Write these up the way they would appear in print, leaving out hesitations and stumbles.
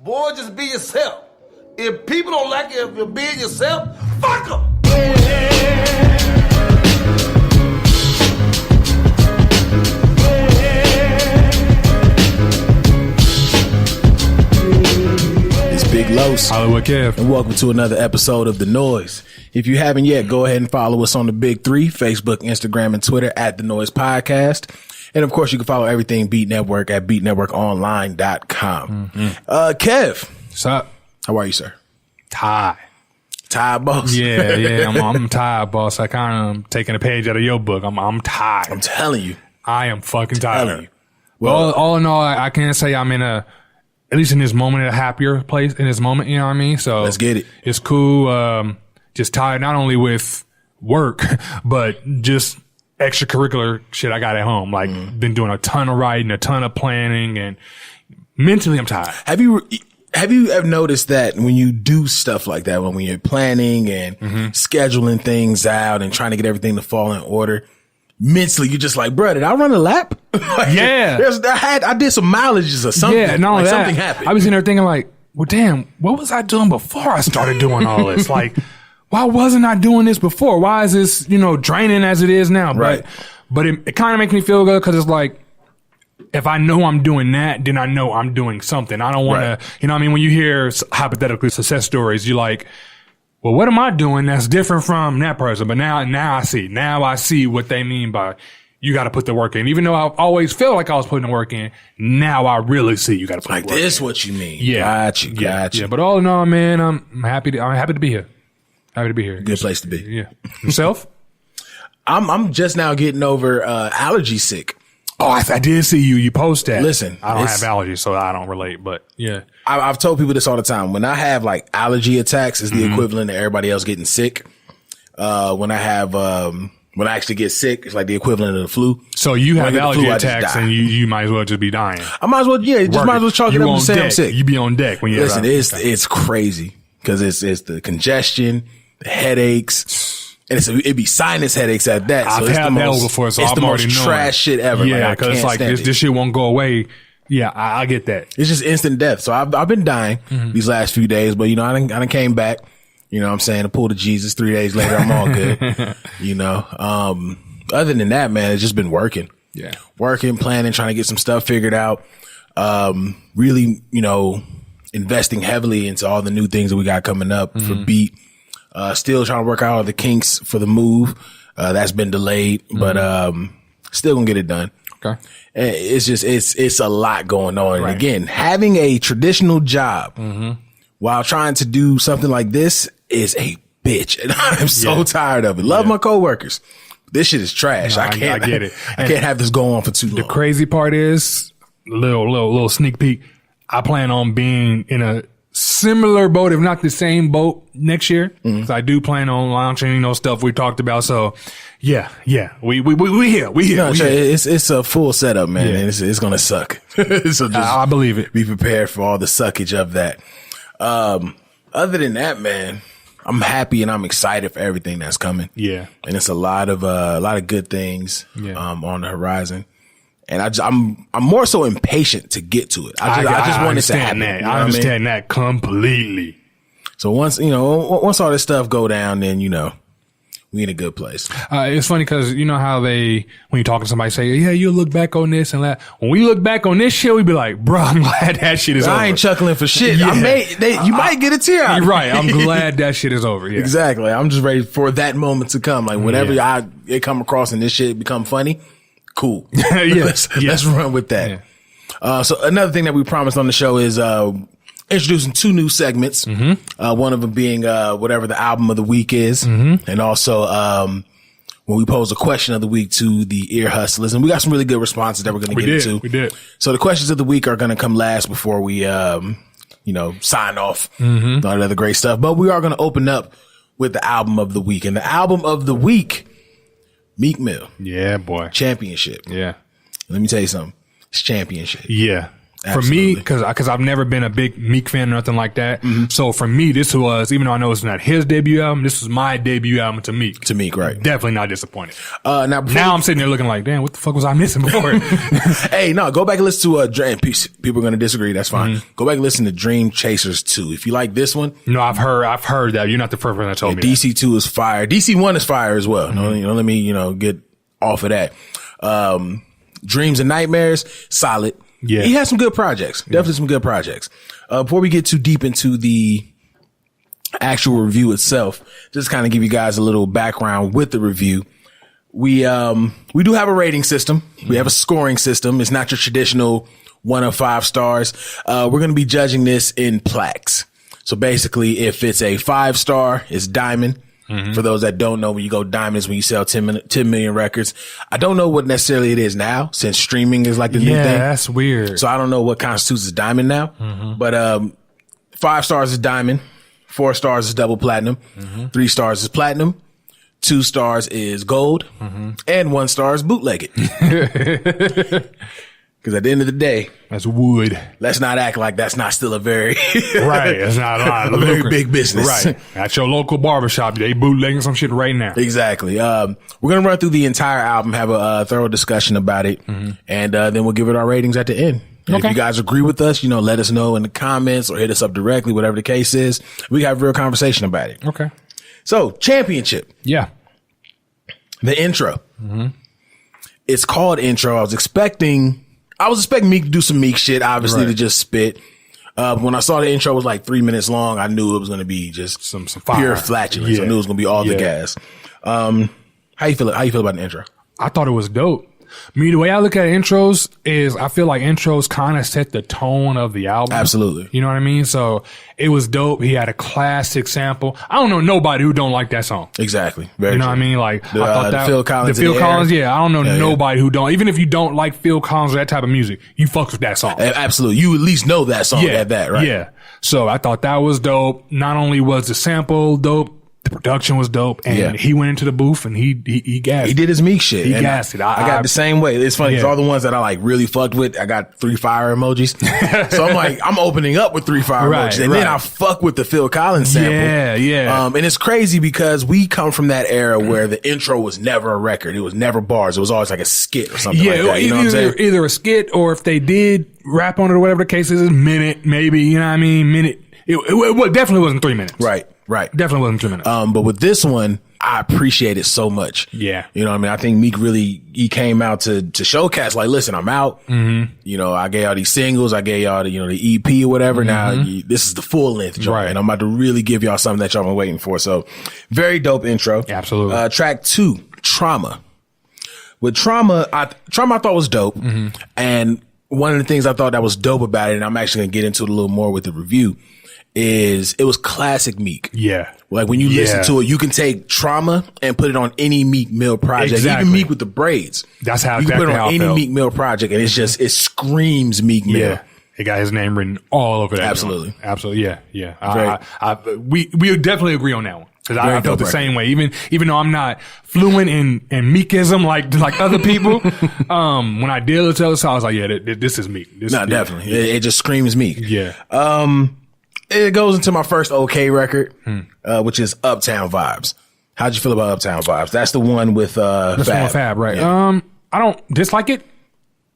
Boy, just be yourself. If people don't like it if you're being yourself, fuck them. It's Big Los, Hollywood Kev, and welcome to another episode of The Noize. If you haven't yet, go ahead and follow us on the big three, Facebook, Instagram, and Twitter at The Noize Podcast. And of course, you can follow everything Beat Network at beatnetworkonline.com. Kev. what's up? How are you, sir? Tired. Tired, boss? Yeah, I'm tired, boss. I kind of taking a page out of your book. I'm tired. I'm telling you. I am fucking tired. Telling you. Well, all in all, I can't say I'm in at least in this moment, a happier place in this moment, you know what I mean? So let's get it. It's cool. Just tired not only with work, but just extracurricular shit I got at home. Like, been doing a ton of writing, a ton of planning, and mentally I'm tired. Have you ever noticed that when you do stuff like that, when you're planning and scheduling things out and trying to get everything to fall in order, mentally you're just like, bro, did I run a lap? Like, yeah. I did some mileages or something. Yeah, no, like that, something happened. I was in there thinking like, well, damn, what was I doing before I started doing all this? Like, why wasn't I doing this before? Why is this, draining as it is now? Right. But it kind of makes me feel good because it's like, if I know I'm doing that, then I know I'm doing something. I don't want to, you know what I mean? When you hear hypothetically success stories, you're like, well, what am I doing that's different from that person? But now I see what they mean by you got to put the work in. Even though I always felt like I was putting the work in, now I really see you got to put the work in. Like this, what you mean? Yeah. Got you. Yeah. But all in all, man, I'm happy to be here. Happy to be here. Good place to be. Yeah. Yourself? I'm just now getting over allergy sick. Oh, I did see you post that. Listen, I don't have allergies, so I don't relate, but yeah. I've told people this all the time. When I have like allergy attacks, it's the equivalent of everybody else getting sick. When I actually get sick, it's like the equivalent of the flu. So you have allergy flu, attacks and you might as well just be dying. I might as well, might as well chalk it up and say I'm sick. You be on deck when you listen. It's crazy because it's the congestion, the headaches. And it'd be sinus headaches at that. So I've had that before, so it's I'm the already most knowing. trash shit ever. Yeah, because it's like this shit won't go away. Yeah, I get that. It's just instant death. So I've been dying these last few days, but I done came back. You know what I'm saying? I pulled a Jesus 3 days later. I'm all good. Other than that, man, it's just been working. Yeah. Working, planning, trying to get some stuff figured out. Really, investing heavily into all the new things that we got coming up for Beat. Still trying to work out all the kinks for the move. That's been delayed, but still gonna get it done. Okay. It's just it's a lot going on. Right. And again, having a traditional job while trying to do something like this is a bitch, and I'm so tired of it. Love my coworkers. This shit is trash. No, I can't. I get it. I can't have this go on for too long. The crazy part is little sneak peek. I plan on being in a similar boat, if not the same boat, next year. So I do plan on launching, stuff we talked about. So yeah, we here. It's a full setup, man. Yeah. And it's gonna suck. So just I believe it. Be prepared for all the suckage of that. Other than that, man, I'm happy and I'm excited for everything that's coming. Yeah, and it's a lot of good things on the horizon. And I'm more so impatient to get to it. I just want it to happen. I understand that completely. So once all this stuff go down, then we in a good place. It's funny because you know how when you talk to somebody, say, yeah, you'll look back on this and that. When we look back on this shit, we be like, bro, I'm glad that shit is over. I ain't chuckling for shit. Yeah. You might get a tear out. You're right. I'm glad that shit is over. Yeah. Exactly. I'm just ready for that moment to come. Like whenever it come across and this shit become funny, cool. Let's run with that. Yeah. So another thing that we promised on the show is introducing 2 new segments. One of them being whatever the album of the week is, and also when we pose a question of the week to the ear hustlers, and we got some really good responses that we're going to get into. We did. So the questions of the week are going to come last before we sign off and all that other great stuff. But we are going to open up with the album of the week, and the album of the week, Meek Mill. Yeah, boy. Championship. Yeah. Let me tell you something. It's championship. Yeah. For me, because I've never been a big Meek fan or nothing like that. Mm-hmm. So for me, this was, even though I know it's not his debut album, this was my debut album to Meek. To Meek, right. Definitely not disappointed. Now I'm sitting there looking like, damn, what the fuck was I missing before? Hey, no, go back and listen to Dream. People are going to disagree. That's fine. Mm-hmm. Go back and listen to Dream Chasers 2. If you like this one. No, I've heard that. You're not the first person that told me DC 2 is fire. DC 1 is fire as well. Mm-hmm. Let me, get off of that. Dreams and Nightmares, solid. Yeah. He has some good projects. Definitely some good projects. Before we get too deep into the actual review itself, just kind of give you guys a little background with the review. We do have a rating system. We have a scoring system. It's not your traditional 1 of 5 stars. We're going to be judging this in plaques. So basically, if it's a 5-star, it's diamond. Mm-hmm. For those that don't know, when you go diamonds, when you sell 10 million records, I don't know what necessarily it is now, since streaming is like the new thing. Yeah, that's weird. So I don't know what constitutes as diamond now. Mm-hmm. But 5 stars is diamond, 4 stars is double platinum, 3 stars is platinum, 2 stars is gold, and 1 star is bootleg it. Because at the end of the day, that's wood. Let's not act like that's not still a very right. It's not a very big business. Right. At your local barbershop, they bootlegging some shit right now. Exactly. We're gonna run through the entire album, have a thorough discussion about it, and then we'll give it our ratings at the end. And if you guys agree with us, let us know in the comments or hit us up directly, whatever the case is. We have a real conversation about it. Okay. So, Championship. Yeah. The intro. It's called intro. I was expecting Meek to do some Meek shit, obviously, to just spit. When I saw the intro was like 3 minutes long, I knew it was going to be just some pure flatulence. I knew it was going to be all the gas. How you feel about the intro? I thought it was dope. The way I look at intros is I feel like intros kind of set the tone of the album. Absolutely. You know what I mean? So it was dope. He had a classic sample. I don't know nobody who don't like that song. Exactly. Very You know true. what I mean? Like, I thought that. Phil Collins. The Phil Collins, yeah. I don't know nobody who don't. Even if you don't like Phil Collins or that type of music, you fucks with that song. Absolutely. You at least know that song at that, right? Yeah. So I thought that was dope. Not only was the sample dope, the production was dope, and he went into the booth and he gassed. He did his Meek shit. He gassed it. I got the same way. It's funny because all the ones that I like really fucked with, I got 3 fire emojis. So I'm like, I'm opening up with 3 fire emojis, and then I fuck with the Phil Collins sample. Yeah. And it's crazy because we come from that era where the intro was never a record. It was never bars. It was always like a skit or something like that. You know what I'm saying? Either a skit or if they did rap on it or whatever the case is, a minute, maybe. You know what I mean? Minute. It definitely wasn't 3 minutes. Right. Definitely wasn't 2 minutes. But with this one, I appreciate it so much. Yeah. You know what I mean? I think Meek he came out to showcase, like, listen, I'm out. I gave y'all these singles. I gave y'all the EP or whatever. Now this is the full length joint. Right. And I'm about to really give y'all something that y'all been waiting for. So very dope intro. Absolutely. Track 2, Trauma. With Trauma, I thought was dope. And one of the things I thought that was dope about it, and I'm actually going to get into it a little more with the review, is it was classic Meek. Yeah. Like when you listen to it, you can take Trauma and put it on any Meek Mill project. Exactly. Even Meek with the braids. That's how you can put it on any felt. Meek Mill project, and it's just, it screams Meek Mill. Yeah. It got his name written all over that. Absolutely. Joint. Absolutely. Yeah. We definitely agree on that one. Cause I felt the same way. Even though I'm not fluent in Meekism like other people, when I did listen to this, I was like, yeah, this is Meek. Definitely. It just screams Meek. Yeah. It goes into my first okay record, which is Uptown Vibes. How'd you feel about Uptown Vibes? That's the one with Fab, right? Yeah. I don't dislike it.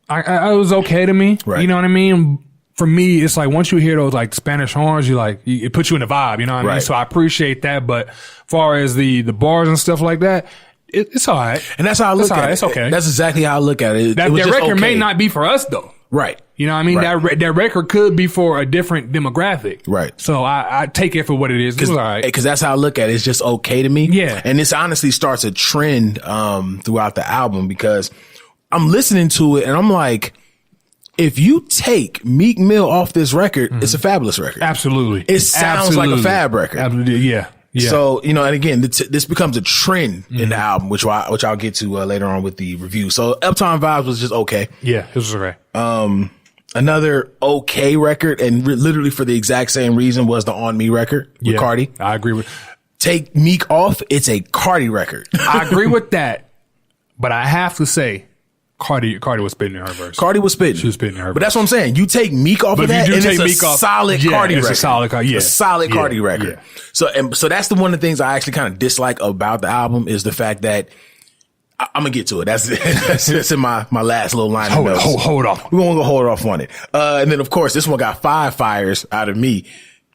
I it was okay to me. Right. You know what I mean? For me, it's like once you hear those like Spanish horns, it puts you in the vibe. You know what I mean? So I appreciate that. But far as the bars and stuff like that, it's all right. And that's how I look at it. It's okay. That's exactly how I look at it. That record may not be for us though. Right. You know what I mean? Right. That record could be for a different demographic. Right. So I take it for what it is. It's all right. Because that's how I look at it. It's just okay to me. Yeah. And this honestly starts a trend throughout the album because I'm listening to it and I'm like, if you take Meek Mill off this record, it's a fabulous record. Absolutely. It sounds like a Fab record. Absolutely. Yeah. So, and again, this becomes a trend in the album, which I'll get to later on with the review. So Uptown Vibes was just okay. Yeah, it was okay. Another okay record, and literally for the exact same reason, was the On Me record with Cardi. I agree with. Take Meek off, it's a Cardi record. I agree with that, but I have to say, Cardi was spitting in her verse. Cardi was spitting. She was spitting in her verse. But that's what I'm saying. You take Meek off of that, and it's a solid Cardi record. It's a solid Cardi, A solid Cardi record. Yeah. So that's one of the things I actually kind of dislike about the album is the fact that I'm gonna get to it. That's in my last little line of notes. Hold off. We're gonna go hold off on it. And then of course this one got 5 fires out of me.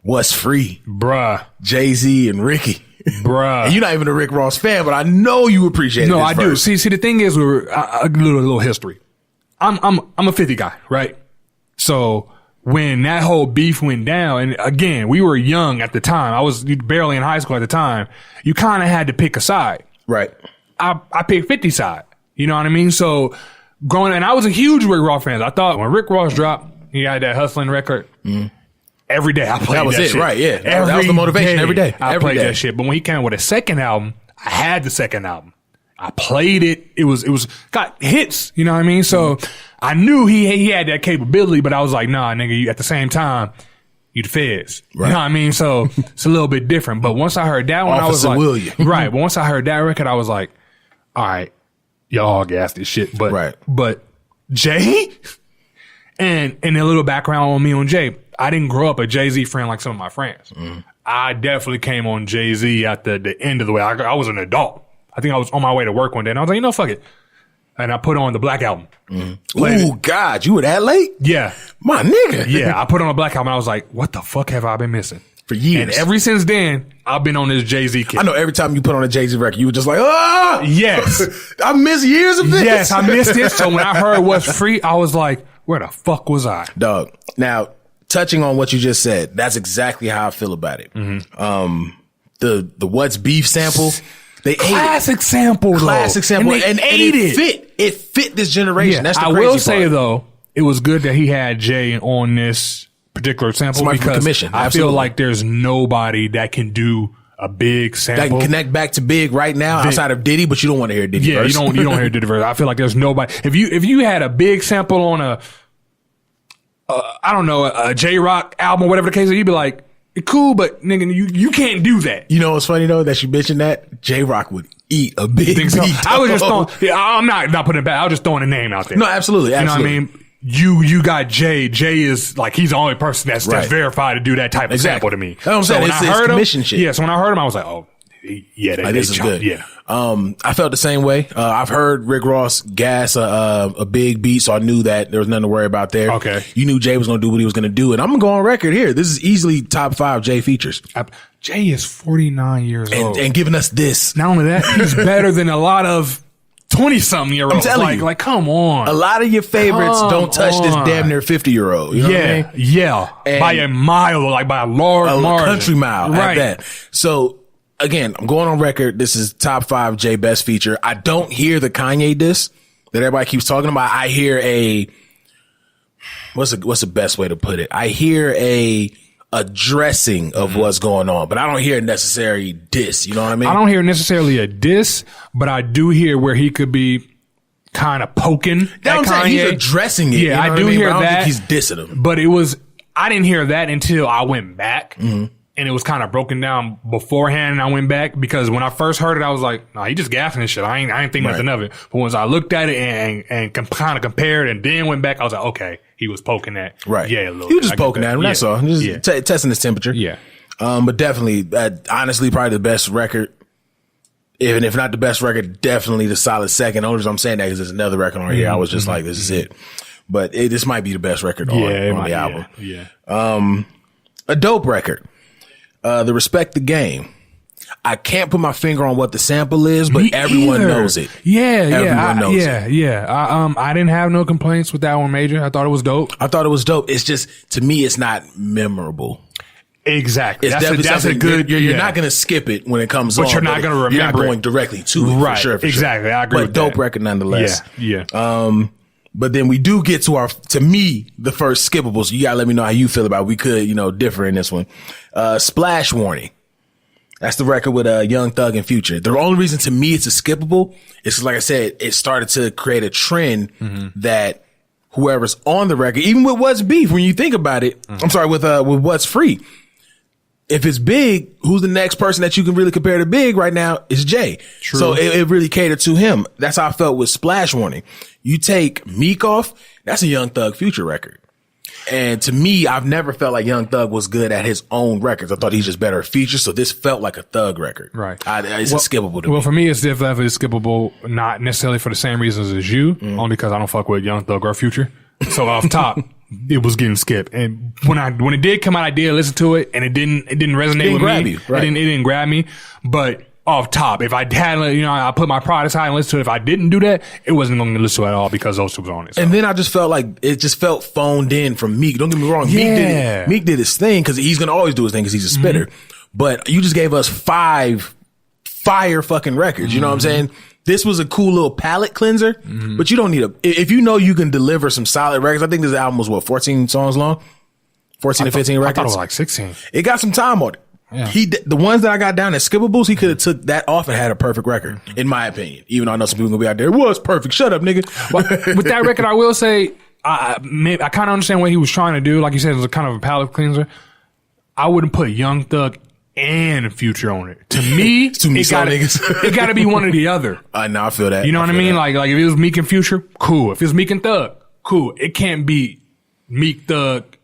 What's Free? Bruh. Jay-Z and Ricky. Bruh. And you're not even a Rick Ross fan, but I know you appreciate it. No, I do. See, the thing is, a little history. I'm a 50 guy, right? So when that whole beef went down, and again, we were young at the time. I was barely in high school at the time. You kind of had to pick a side. Right. I picked 50 side. You know what I mean? So growing, and I was a huge Rick Ross fan. I thought when Rick Ross dropped, he had that Hustling record. Every day I played that. That was it, shit. Right? Yeah, that was the motivation. Every day I played that shit. But when he came with a second album, I had the second album. I played it. It was got hits. You know what I mean? So I knew he had that capability, but I was like, nah, nigga. You, at the same time, you the feds. Right. You know what I mean? So it's a little bit different. But once I heard that one, Officer I was like, William. Right. But once I heard that record, I was like, all right, y'all gas this shit. But Jay, and a little background on me on Jay. I didn't grow up a Jay-Z friend like some of my friends. I definitely came on Jay-Z at the end of the way. I was an adult. I think I was on my way to work one day and I was like, you know, fuck it. And I put on the Black Album. Ooh, God, you were that late? Yeah. My nigga. Yeah, I put on a Black Album and I was like, what the fuck have I been missing? For years. And ever since then, I've been on this Jay-Z kick. I know every time you put on a Jay-Z record, you were just like, ah! Yes. I missed years of this. Yes, I missed it. So when I heard What's Free, I was like, where the fuck was I? Dog. Now, touching on what you just said, that's exactly how I feel about it. The What's Beef sample, they classic ate it. sample, Classic sample. And they ate it. It fit this generation. Yeah, That's the I crazy will say part. though, it was good that he had Jay on this particular sample Somebody from because commission. I Absolutely. feel like there's nobody that can do a big sample. That can connect back to Big right now outside of Diddy, but you don't want to hear Diddy Yeah, verse. you don't hear Diddy verse. I feel like there's nobody. If you had a big sample on a J-Rock album or whatever the case is, you'd be like, cool, but nigga, you can't do that. You know what's funny though? That you mentioned that J-Rock would eat a big beat. So? I was just throwing, I'm not putting it back. I was just throwing a name out there. No, absolutely. You know what I mean? You got Jay. Jay is like, he's the only person that's verified to do that type of sample to me. That's what I'm saying. It's commission shit. Yeah, so when I heard him, I was like, oh, yeah, this is good. Yeah. I felt the same way. I've heard Rick Ross gas a big beat, so I knew that there was nothing to worry about there. Okay. You knew Jay was going to do what he was going to do, and I'm going to go on record here. This is easily top 5 Jay features. Jay is 49 years old. And giving us this. Not only that, he's better than a lot of 20-something year olds. I'm telling you. Like, come on. A lot of your favorites don't touch this damn near 50-year-old. You know what I mean? Yeah. And by a mile, like by a large margin. Country mile right. at that. So, again, I'm going on record. This is top 5 Jay best feature. I don't hear the Kanye diss that everybody keeps talking about. I hear what's the best way to put it? I hear a addressing of what's going on, but I don't hear necessarily diss. You know what I mean? I don't hear necessarily a diss, but I do hear where he could be kind of poking at Kanye. He's addressing it. Yeah, you know I do hear I don't that. think he's dissing him. But I didn't hear that until I went back. And it was kind of broken down beforehand, and I went back because when I first heard it, I was like, "No, he just gassing this shit. I ain't think nothing of it." But once I looked at it and kind of compared, and then went back, I was like, "Okay, he was poking at Yeah, a little. He was just poking at him. That's all. Just testing his temperature. Yeah. But definitely, honestly, probably the best record. Even if not the best record, definitely the solid second. Only reason I'm saying that is there's another record on here. I was just like, "This is it." But this might be the best record on the album. Yeah. A dope record. The Respect the Game. I can't put my finger on what the sample is, but everyone knows it. Everyone knows it. I didn't have no complaints with that one, Major. I thought it was dope. It's just, to me, it's not memorable. Exactly. It's that's a good. You're not going to skip it when it comes on. But you're not going to remember. You're not going directly to it. Right. For sure. Exactly. I agree with that. But dope record nonetheless. Yeah. But then we do get to the first skippable. So you gotta let me know how you feel about it. We could, differ in this one. Splash Warning. That's the record with Young Thug and Future. The only reason to me it's a skippable is, like I said, it started to create a trend that whoever's on the record, even with What's Beef, when you think about it, I'm sorry, with What's Free, if it's Big, who's the next person that you can really compare to Big right now is Jay. True. So it really catered to him. That's how I felt with Splash Warning. You take Meek off, that's a Young Thug Future record. And to me, I've never felt like Young Thug was good at his own records. I thought he's just better at features. So this felt like a Thug record. Right. It's skippable to me. Well, for me, it's definitely skippable, not necessarily for the same reasons as you, only because I don't fuck with Young Thug or Future. So off top, it was getting skipped. And when it did come out, I did listen to it, and it didn't resonate with me. Right. It didn't grab me. But off top, if I had, I put my pride aside and listened to it. If I didn't do that, it wasn't going to listen to it at all because those two was on it. So. And then I just felt like it just felt phoned in from Meek. Don't get me wrong. Yeah. Meek did his thing because he's going to always do his thing because he's a spitter. But you just gave us 5 fire fucking records. You know what I'm saying? This was a cool little palate cleanser, but you don't need if you know you can deliver some solid records. I think this album was 14 songs long? 14 to 15 records? I thought it was like 16. It got some time on it. Yeah. The ones that I got down as skippables, he could have took that off and had a perfect record, in my opinion. Even though I know some people gonna be out there, it was perfect. Shut up, nigga. With that record, I will say, I kind of understand what he was trying to do. Like you said, it was a kind of a palate cleanser. I wouldn't put Young Thug and Future on it. To me, it gotta be one or the other. No, I feel that. You know what I mean? Like if it was Meek and Future, cool. If it's Meek and Thug, cool. It can't be Meek, Thug,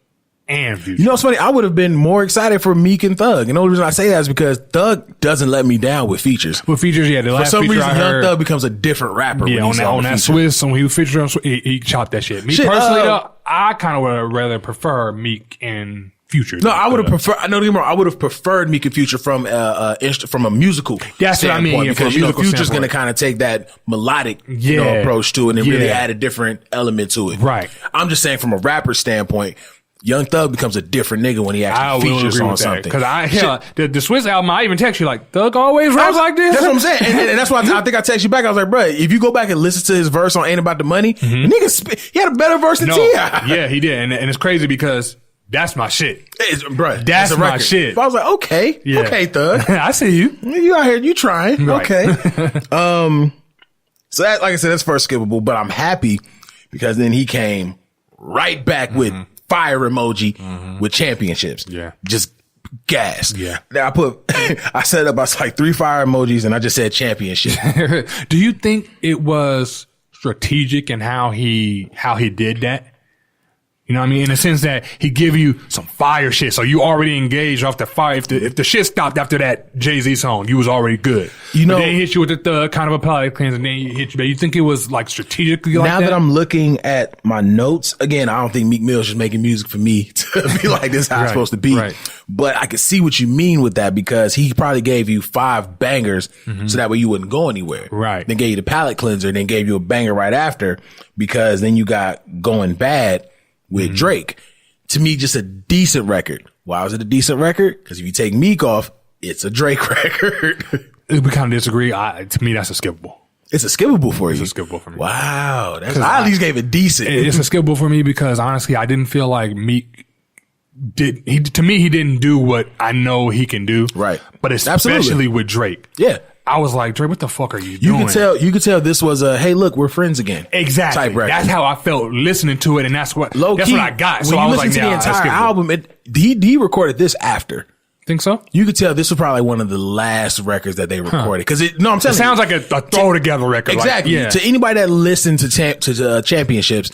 and Future. You know what's funny? I would have been more excited for Meek and Thug. And the only reason I say that is because Thug doesn't let me down with features. With features, yeah. The last for some feature reason, I heard, Young Thug becomes a different rapper. Yeah, on that Swiss, when he was featured on Swiss, he chopped that shit. Me personally, though, I kind of would rather prefer Meek and Future. No, I would have preferred. I know I would have preferred Meek and Future from a musical. That's what I mean. Yeah, because Future's going to kind of take that melodic approach to it and really add a different element to it. Right. I'm just saying from a rapper standpoint, Young Thug becomes a different nigga when he actually features on something. Because the Swiss album, I even text you like, Thug always raps like this. That's what I'm saying, and that's why I think I text you back. I was like, bro, if you go back and listen to his verse on "Ain't About the Money," the nigga he had a better verse than T.I. Yeah, he did, and it's crazy because. That's my shit. Bruh, that's my shit. But I was like, okay, Thug. I see you. You out here, you trying. Right. Okay. So that, like I said, that's first skippable, but I'm happy because then he came right back with fire emoji with championships. Yeah. Just gas. Yeah. Now I set up, I was like 3 fire emojis and I just said championship. Do you think it was strategic in how he did that? You know what I mean? In the sense that he give you some fire shit. So you already engaged off the fire. If the shit stopped after that Jay-Z song, you was already good. You know, but then he hit you with the kind of a palate cleanse and then he hit you. But you think it was like strategically like that? Now that I'm looking at my notes, again, I don't think Meek Mill's just making music for me to be like, this is how it's supposed to be. Right. But I can see what you mean with that because he probably gave you 5 bangers so that way you wouldn't go anywhere. Right. Then gave you the palate cleanser, then gave you a banger right after because then you got Going Bad with Drake. To me, just a decent record. Why was it a decent record? Because if you take Meek off, it's a Drake record. We kind of disagree. To me, that's a skippable. It's a skippable for you. It's a skippable for me. Wow. I at least gave it decent. It's a skippable for me because honestly, I didn't feel like Meek to me, he didn't do what I know he can do. Right. But especially with Drake. Yeah. I was like, Drake, what the fuck are you doing? You could tell this was a, hey, look, we're friends again. Exactly. Type record. That's how I felt listening to it, and that's what I got. So when I you was listen like, to the entire album, he recorded this after. Think so? You could tell this was probably one of the last records that they recorded. Because I'm telling you. It sounds like a throw together record. Exactly. To anybody that listened to championships,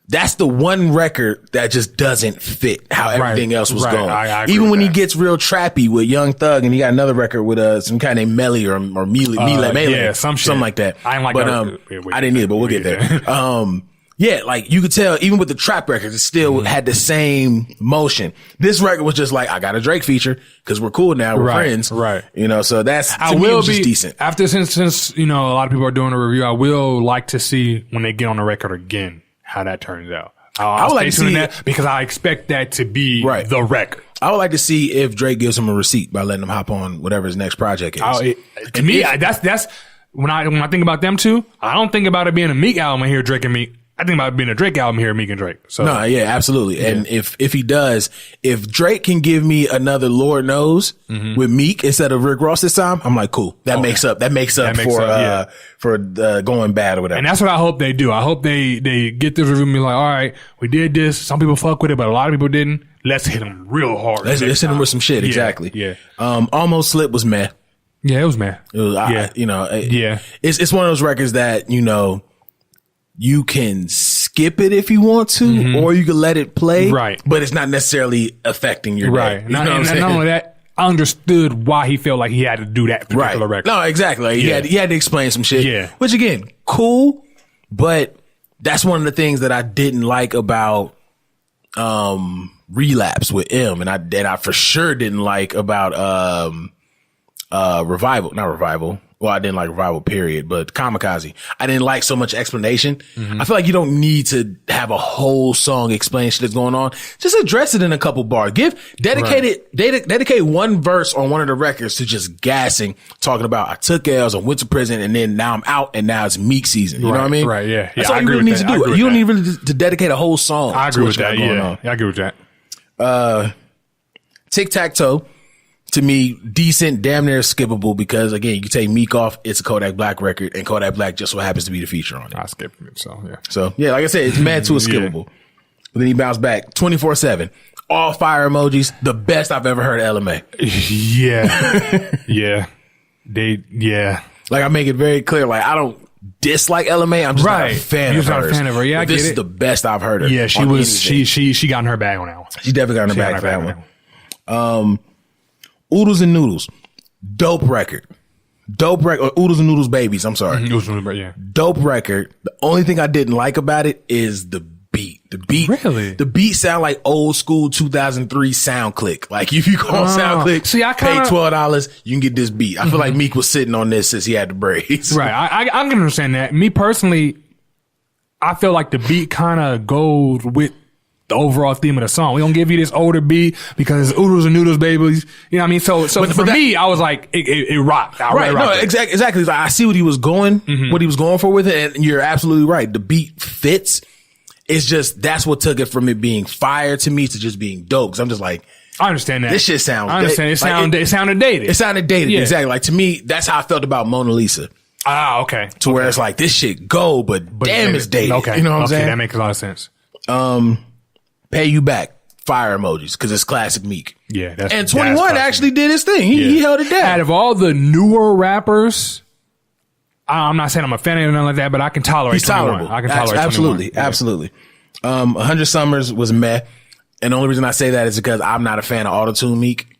that's the one record that just doesn't fit how everything else was going. I Even when he gets real trappy with Young Thug and he got another record with some kind of Melly or Melee. Yeah, something like that. I didn't like that. I didn't either, but we'll get there. Yeah, like you could tell even with the trap records, it still had the same motion. This record was just like, I got a Drake feature because we're cool now, we're friends. Right. You know, so that's, I will be decent. After since, you know, a lot of people are doing a review, I will like to see when they get on the record again how that turns out. I would like to see that because I expect that to be the record. I would like to see if Drake gives him a receipt by letting him hop on whatever his next project is. To me, that's when I think about them two. I don't think about it being a Meek album and hear Drake and Meek. I think about it being a Drake album here, Meek and Drake. So no, yeah, absolutely. Yeah. And if he does, if Drake can give me another Lord Knows with Meek instead of Rick Ross this time, I'm like, cool. That makes up for Going Bad or whatever. And that's what I hope they do. I hope they get this review and be like, all right, we did this. Some people fuck with it, but a lot of people didn't. let's hit him real hard. Let's hit him with some shit. Exactly. Yeah. Almost Slip was meh. Yeah, it was meh. It was, it's one of those records that, you can skip it if you want to, or you can let it play. Right. But it's not necessarily affecting your right. day. Not only that, I understood why he felt like he had to do that particular record. No, exactly. Like, he had to explain some shit. Yeah. Which again, cool, but that's one of the things that I didn't like about Relapse with M, and I for sure didn't like about Revival. Not Revival. Well, I didn't like Revival, period, but Kamikaze. I didn't like so much explanation. I feel like you don't need to have a whole song explain shit that's going on. Just address it in a couple bars. Dedicate one verse on one of the records to just gassing, talking about I took L's, I went to prison, and then now I'm out, and now it's Meek season. You know what I mean? Right, yeah. That's all you really need to do. You don't need really to dedicate a whole song. I agree with that, yeah. I agree with that. Tic-Tac-Toe. To me, decent, damn near skippable because, again, you take Meek off, it's a Kodak Black record, and Kodak Black just so happens to be the feature on it. I skipped it, so, yeah. So, yeah, like I said, it's mad to a skippable. But then he bounced back 24/7. All fire emojis, the best I've ever heard of LMA. Yeah. Yeah. Like, I make it very clear, like, I don't dislike LMA, I'm just not a fan of hers. You're not a fan of her, yeah, I get it. This is the best I've heard of her. Yeah, she got in her bag on that one. She definitely got in her bag for that one. Oodles and Noodles. Dope record. Oodles and Noodles Babies. I'm sorry. Dope record. The only thing I didn't like about it is the beat. Really? The beat sound like old school 2003 SoundClick. Like if you call SoundClick, pay $12, you can get this beat. I feel like Meek was sitting on this since he had the braids. Right. I can understand that. Me personally, I feel like the beat kind of goes with the overall theme of the song. We don't give you this older beat because it's Oodles and Noodles Babies. You know what I mean? So for me, I was like, it rocked. Exactly. Like, I see what he was going, what he was going for with it. And you're absolutely right. The beat fits. It's just, that's what took it from it being fire to me to just being dope. Cause I'm just like, I understand that. This shit sounds, I understand. It sounded dated. It sounded dated. Yeah. Exactly. Like to me, that's how I felt about Mona Lisa. Ah, okay. Where it's like, this shit go, but damn, it's dated. Okay. You know what I'm saying? That makes a lot of sense. Pay You Back, fire emojis, cause it's classic Meek. Yeah. And 21 actually did his thing. He held it down. Out of all the newer rappers, I'm not saying I'm a fan of nothing like that, but I can tolerate He's 21. tolerable. I can tolerate absolutely, 21. Absolutely. 100 Summers was meh. And the only reason I say that is because I'm not a fan of Auto-Tune Meek.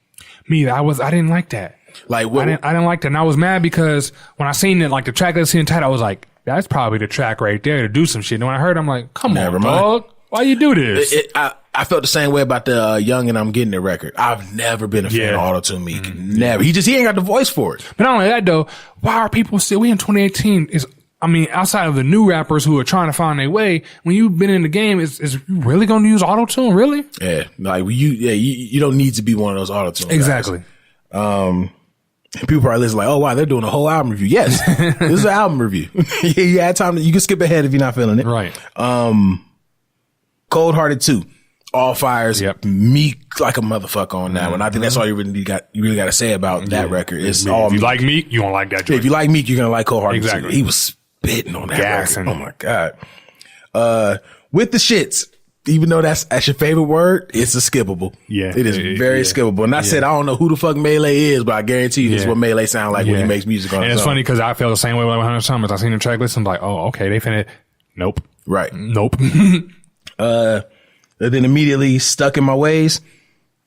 Me, I didn't like that. Like what? I didn't like that. And I was mad because when I seen it, like the track list and title, I was like, that's probably the track right there to do some shit. And when I heard it, I'm like, come on, dog. Why you do this? I felt the same way about the Young and I'm Getting It record. I've never been a fan of Auto-Tune Meek. Never. He ain't got the voice for it. But not only that though, why are people still, we in 2018 outside of the new rappers who are trying to find their way, when you've been in the game, is you really going to use Auto-Tune? Really? Yeah. Like you don't need to be one of those Auto-Tune guys. Exactly. People probably listen like, oh wow, they're doing a whole album review. Yes. This is an album review. You had time you can skip ahead if you're not feeling it. Right. Cold Hearted 2. All fires. Yep. Meek like a motherfucker on that one. I think that's all you really got to say about that record. It's all if you like Meek, you don't like that joint. If you like Meek, you're gonna like Cold Hearted 2. Exactly. He was spitting on that Gassing. record. Oh my God. With the shits, even though that's your favorite word, it's a skippable. Yeah. It is very skippable. And I said, I don't know who the fuck Melee is, but I guarantee you this is what Melee sound like when he makes music on his own. And it's funny because I feel the same way with 100 Summers. I seen the track list and I'm like, oh, okay, they finna, nope. Right. Nope. And then immediately Stuck in My Ways,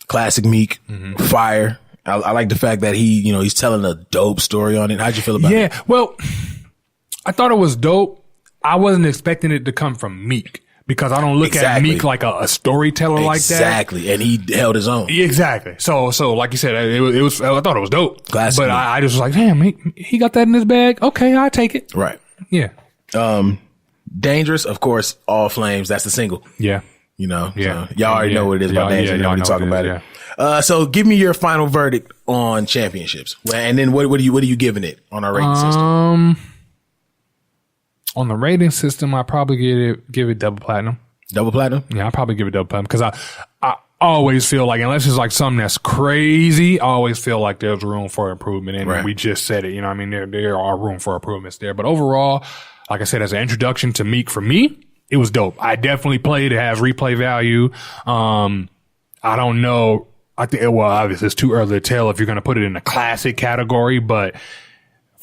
classic Meek, fire. I like the fact that he's telling a dope story on it. How'd you feel about it? Yeah, well, I thought it was dope. I wasn't expecting it to come from Meek because I don't look at Meek like a storyteller like that. Exactly, and he held his own. Exactly. So like you said, it was. I thought it was dope. Classic but I just was like, damn, he got that in his bag. Okay, I'll take it. Right. Yeah. Dangerous, of course. All Flames. That's the single. Yeah. So y'all already know what it is about Dangerous. Y'all already talking about it. So give me your final verdict on Championships, and then what are you giving it on our rating system? On the rating system, I probably give it double platinum. Double platinum? Yeah, I'll probably give it double platinum because I always feel like, unless it's like something that's crazy, I always feel like there's room for improvement. And we just said it, you know what I mean? There are room for improvements there. But overall, like I said, as an introduction to Meek, for me, it was dope. I definitely played. It has replay value. I I don't know. I think, well, obviously it's too early to tell if you're going to put it in a classic category, but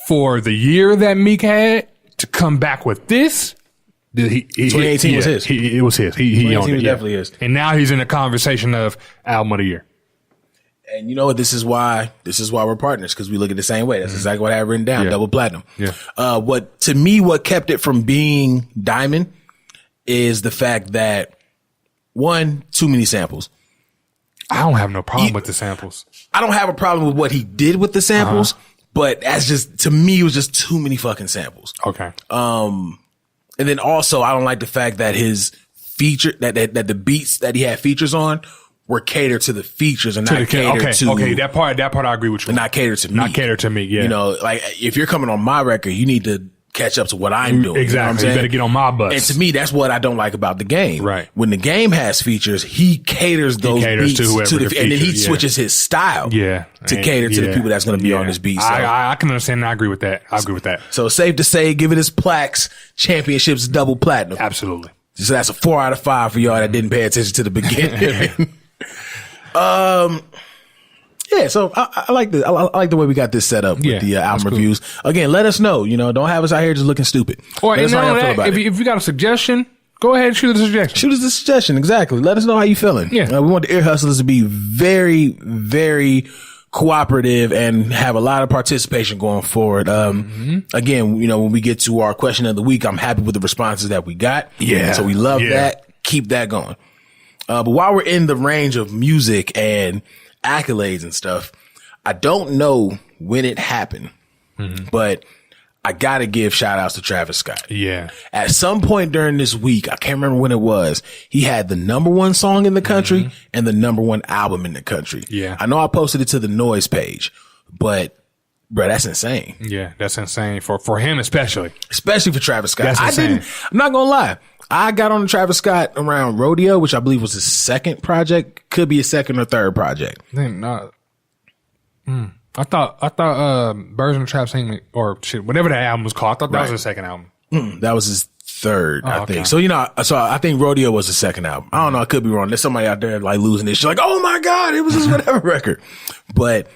for the year that Meek had to come back with this, 2018 was his. It was his. He owned it. Definitely his. And now he's in the conversation of album of the year. And you know what? This is why we're partners, because we look at the same way. That's exactly what I had written down. Double platinum. Yeah. What kept it from being diamond is the fact that, one, too many samples. I don't have no problem with the samples. I don't have a problem with what he did with the samples, but that's just, to me, it was just too many fucking samples. Okay. And then also, I don't like the fact that his feature, that the beats that he had features on were catered to the features and not catered to. Okay, that part I agree with you. And not catered to me. Not catered to me, yeah. You know, like, if you're coming on my record, you need to catch up to what I'm doing. Exactly. You better get on my bus. And to me, that's what I don't like about the game. Right. When the game has features, he caters those beats to whoever and then he switches his style. Yeah. To cater to the people that's going to be on this beat. So. I can understand and I agree with that. So safe to say, give it his plaques, championships, double platinum. Absolutely. So that's a 4 out of 5 for y'all that didn't pay attention to the beginning. Yeah, so I like the way we got this set up with the album reviews. Again, let us know. You know, don't have us out here just looking stupid. Or if you got a suggestion, go ahead and shoot us a suggestion. Shoot us a suggestion, exactly. Let us know how you feeling. Yeah, we want the Ear Hustlers to be very, very cooperative and have a lot of participation going forward. Again, you know, when we get to our question of the week, I'm happy with the responses that we got. Yeah, so we love that. Keep that going. But while we're in the range of music and accolades and stuff, I don't know when it happened, but I gotta give shout outs to Travis Scott. Yeah. At some point during this week, I can't remember when it was, he had the #1 song in the country and the #1 album in the country. Yeah. I know I posted it to the Noize page, but bro, that's insane. Yeah, that's insane for him especially for Travis Scott. That's insane. I'm not gonna lie. I got on Travis Scott around Rodeo, which I believe was his second project. Could be his second or third project. I thought Birds and Trap Sing or shit, whatever that album was called. I thought that was his second album. That was his third, I think. So, you know, I think Rodeo was the second album. I don't know. I could be wrong. There's somebody out there like losing this shit. Like, oh my God, it was his whatever record. But,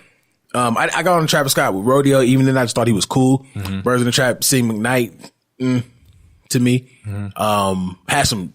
I got on Travis Scott with Rodeo. Even then I just thought he was cool. Birds and Trap Sing McKnight, to me, had some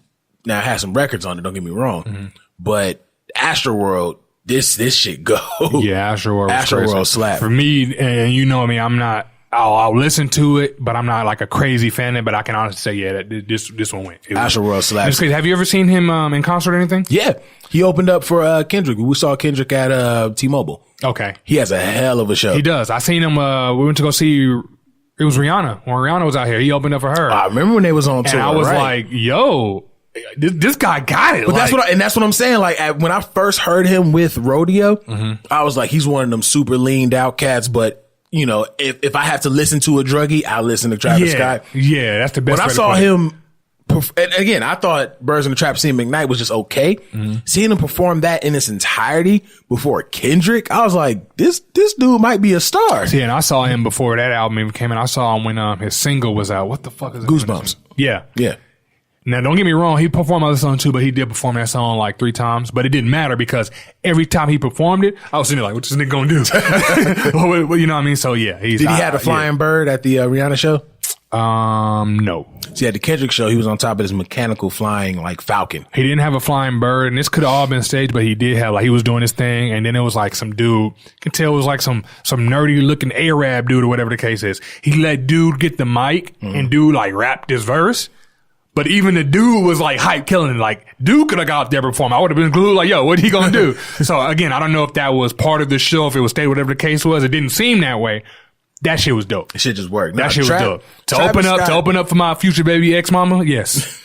records on it. Don't get me wrong, but Astroworld, this shit go. Yeah, Astroworld slap for me. And you know me, I'll listen to it, but I'm not like a crazy fan of it. But I can honestly say, yeah, that this one went. Astroworld slap. Have you ever seen him in concert or anything? Yeah, he opened up for Kendrick. We saw Kendrick at T-Mobile. Okay, he has a hell of a show. He does. I seen him. We went to go see. It was Rihanna. When Rihanna was out here, he opened up for her. I remember when they was on tour. And I was like, yo, this guy got it. But that's what I'm saying. Like, when I first heard him with Rodeo, I was like, he's one of them super leaned out cats. But, you know, if I have to listen to a druggie, I'll listen to Travis Scott. Yeah, that's the best. When I saw him, and again, I thought Birds in the Trap Scene McKnight was just okay. Seeing him perform that in its entirety before Kendrick, I was like, this dude might be a star. Yeah, and I saw him before that album even came in. I saw him when his single was out. What the fuck is it? Goosebumps. Yeah. Yeah. Now, don't get me wrong. He performed other songs too, but he did perform that song like 3 times. But it didn't matter because every time he performed it, I was sitting there like, what's this nigga gonna do? Well, you know what I mean? So yeah. Did he have a flying bird at the Rihanna show? No. See, at the Kendrick show, he was on top of this mechanical flying like falcon. He didn't have a flying bird, and this could have all been staged, but he did have, like, he was doing his thing, and then it was like some dude, you can tell it was like some nerdy looking Arab dude or whatever the case is. He let dude get the mic and dude like rapped his verse. But even the dude was like hype killing it. Like, dude could have got up there perform. I would have been glued like, yo, what he gonna do? So again, I don't know if that was part of the show, if it was staged, whatever the case was. It didn't seem that way. That shit was dope. That shit just worked. That shit was dope. To open up for my future baby ex mama, yes.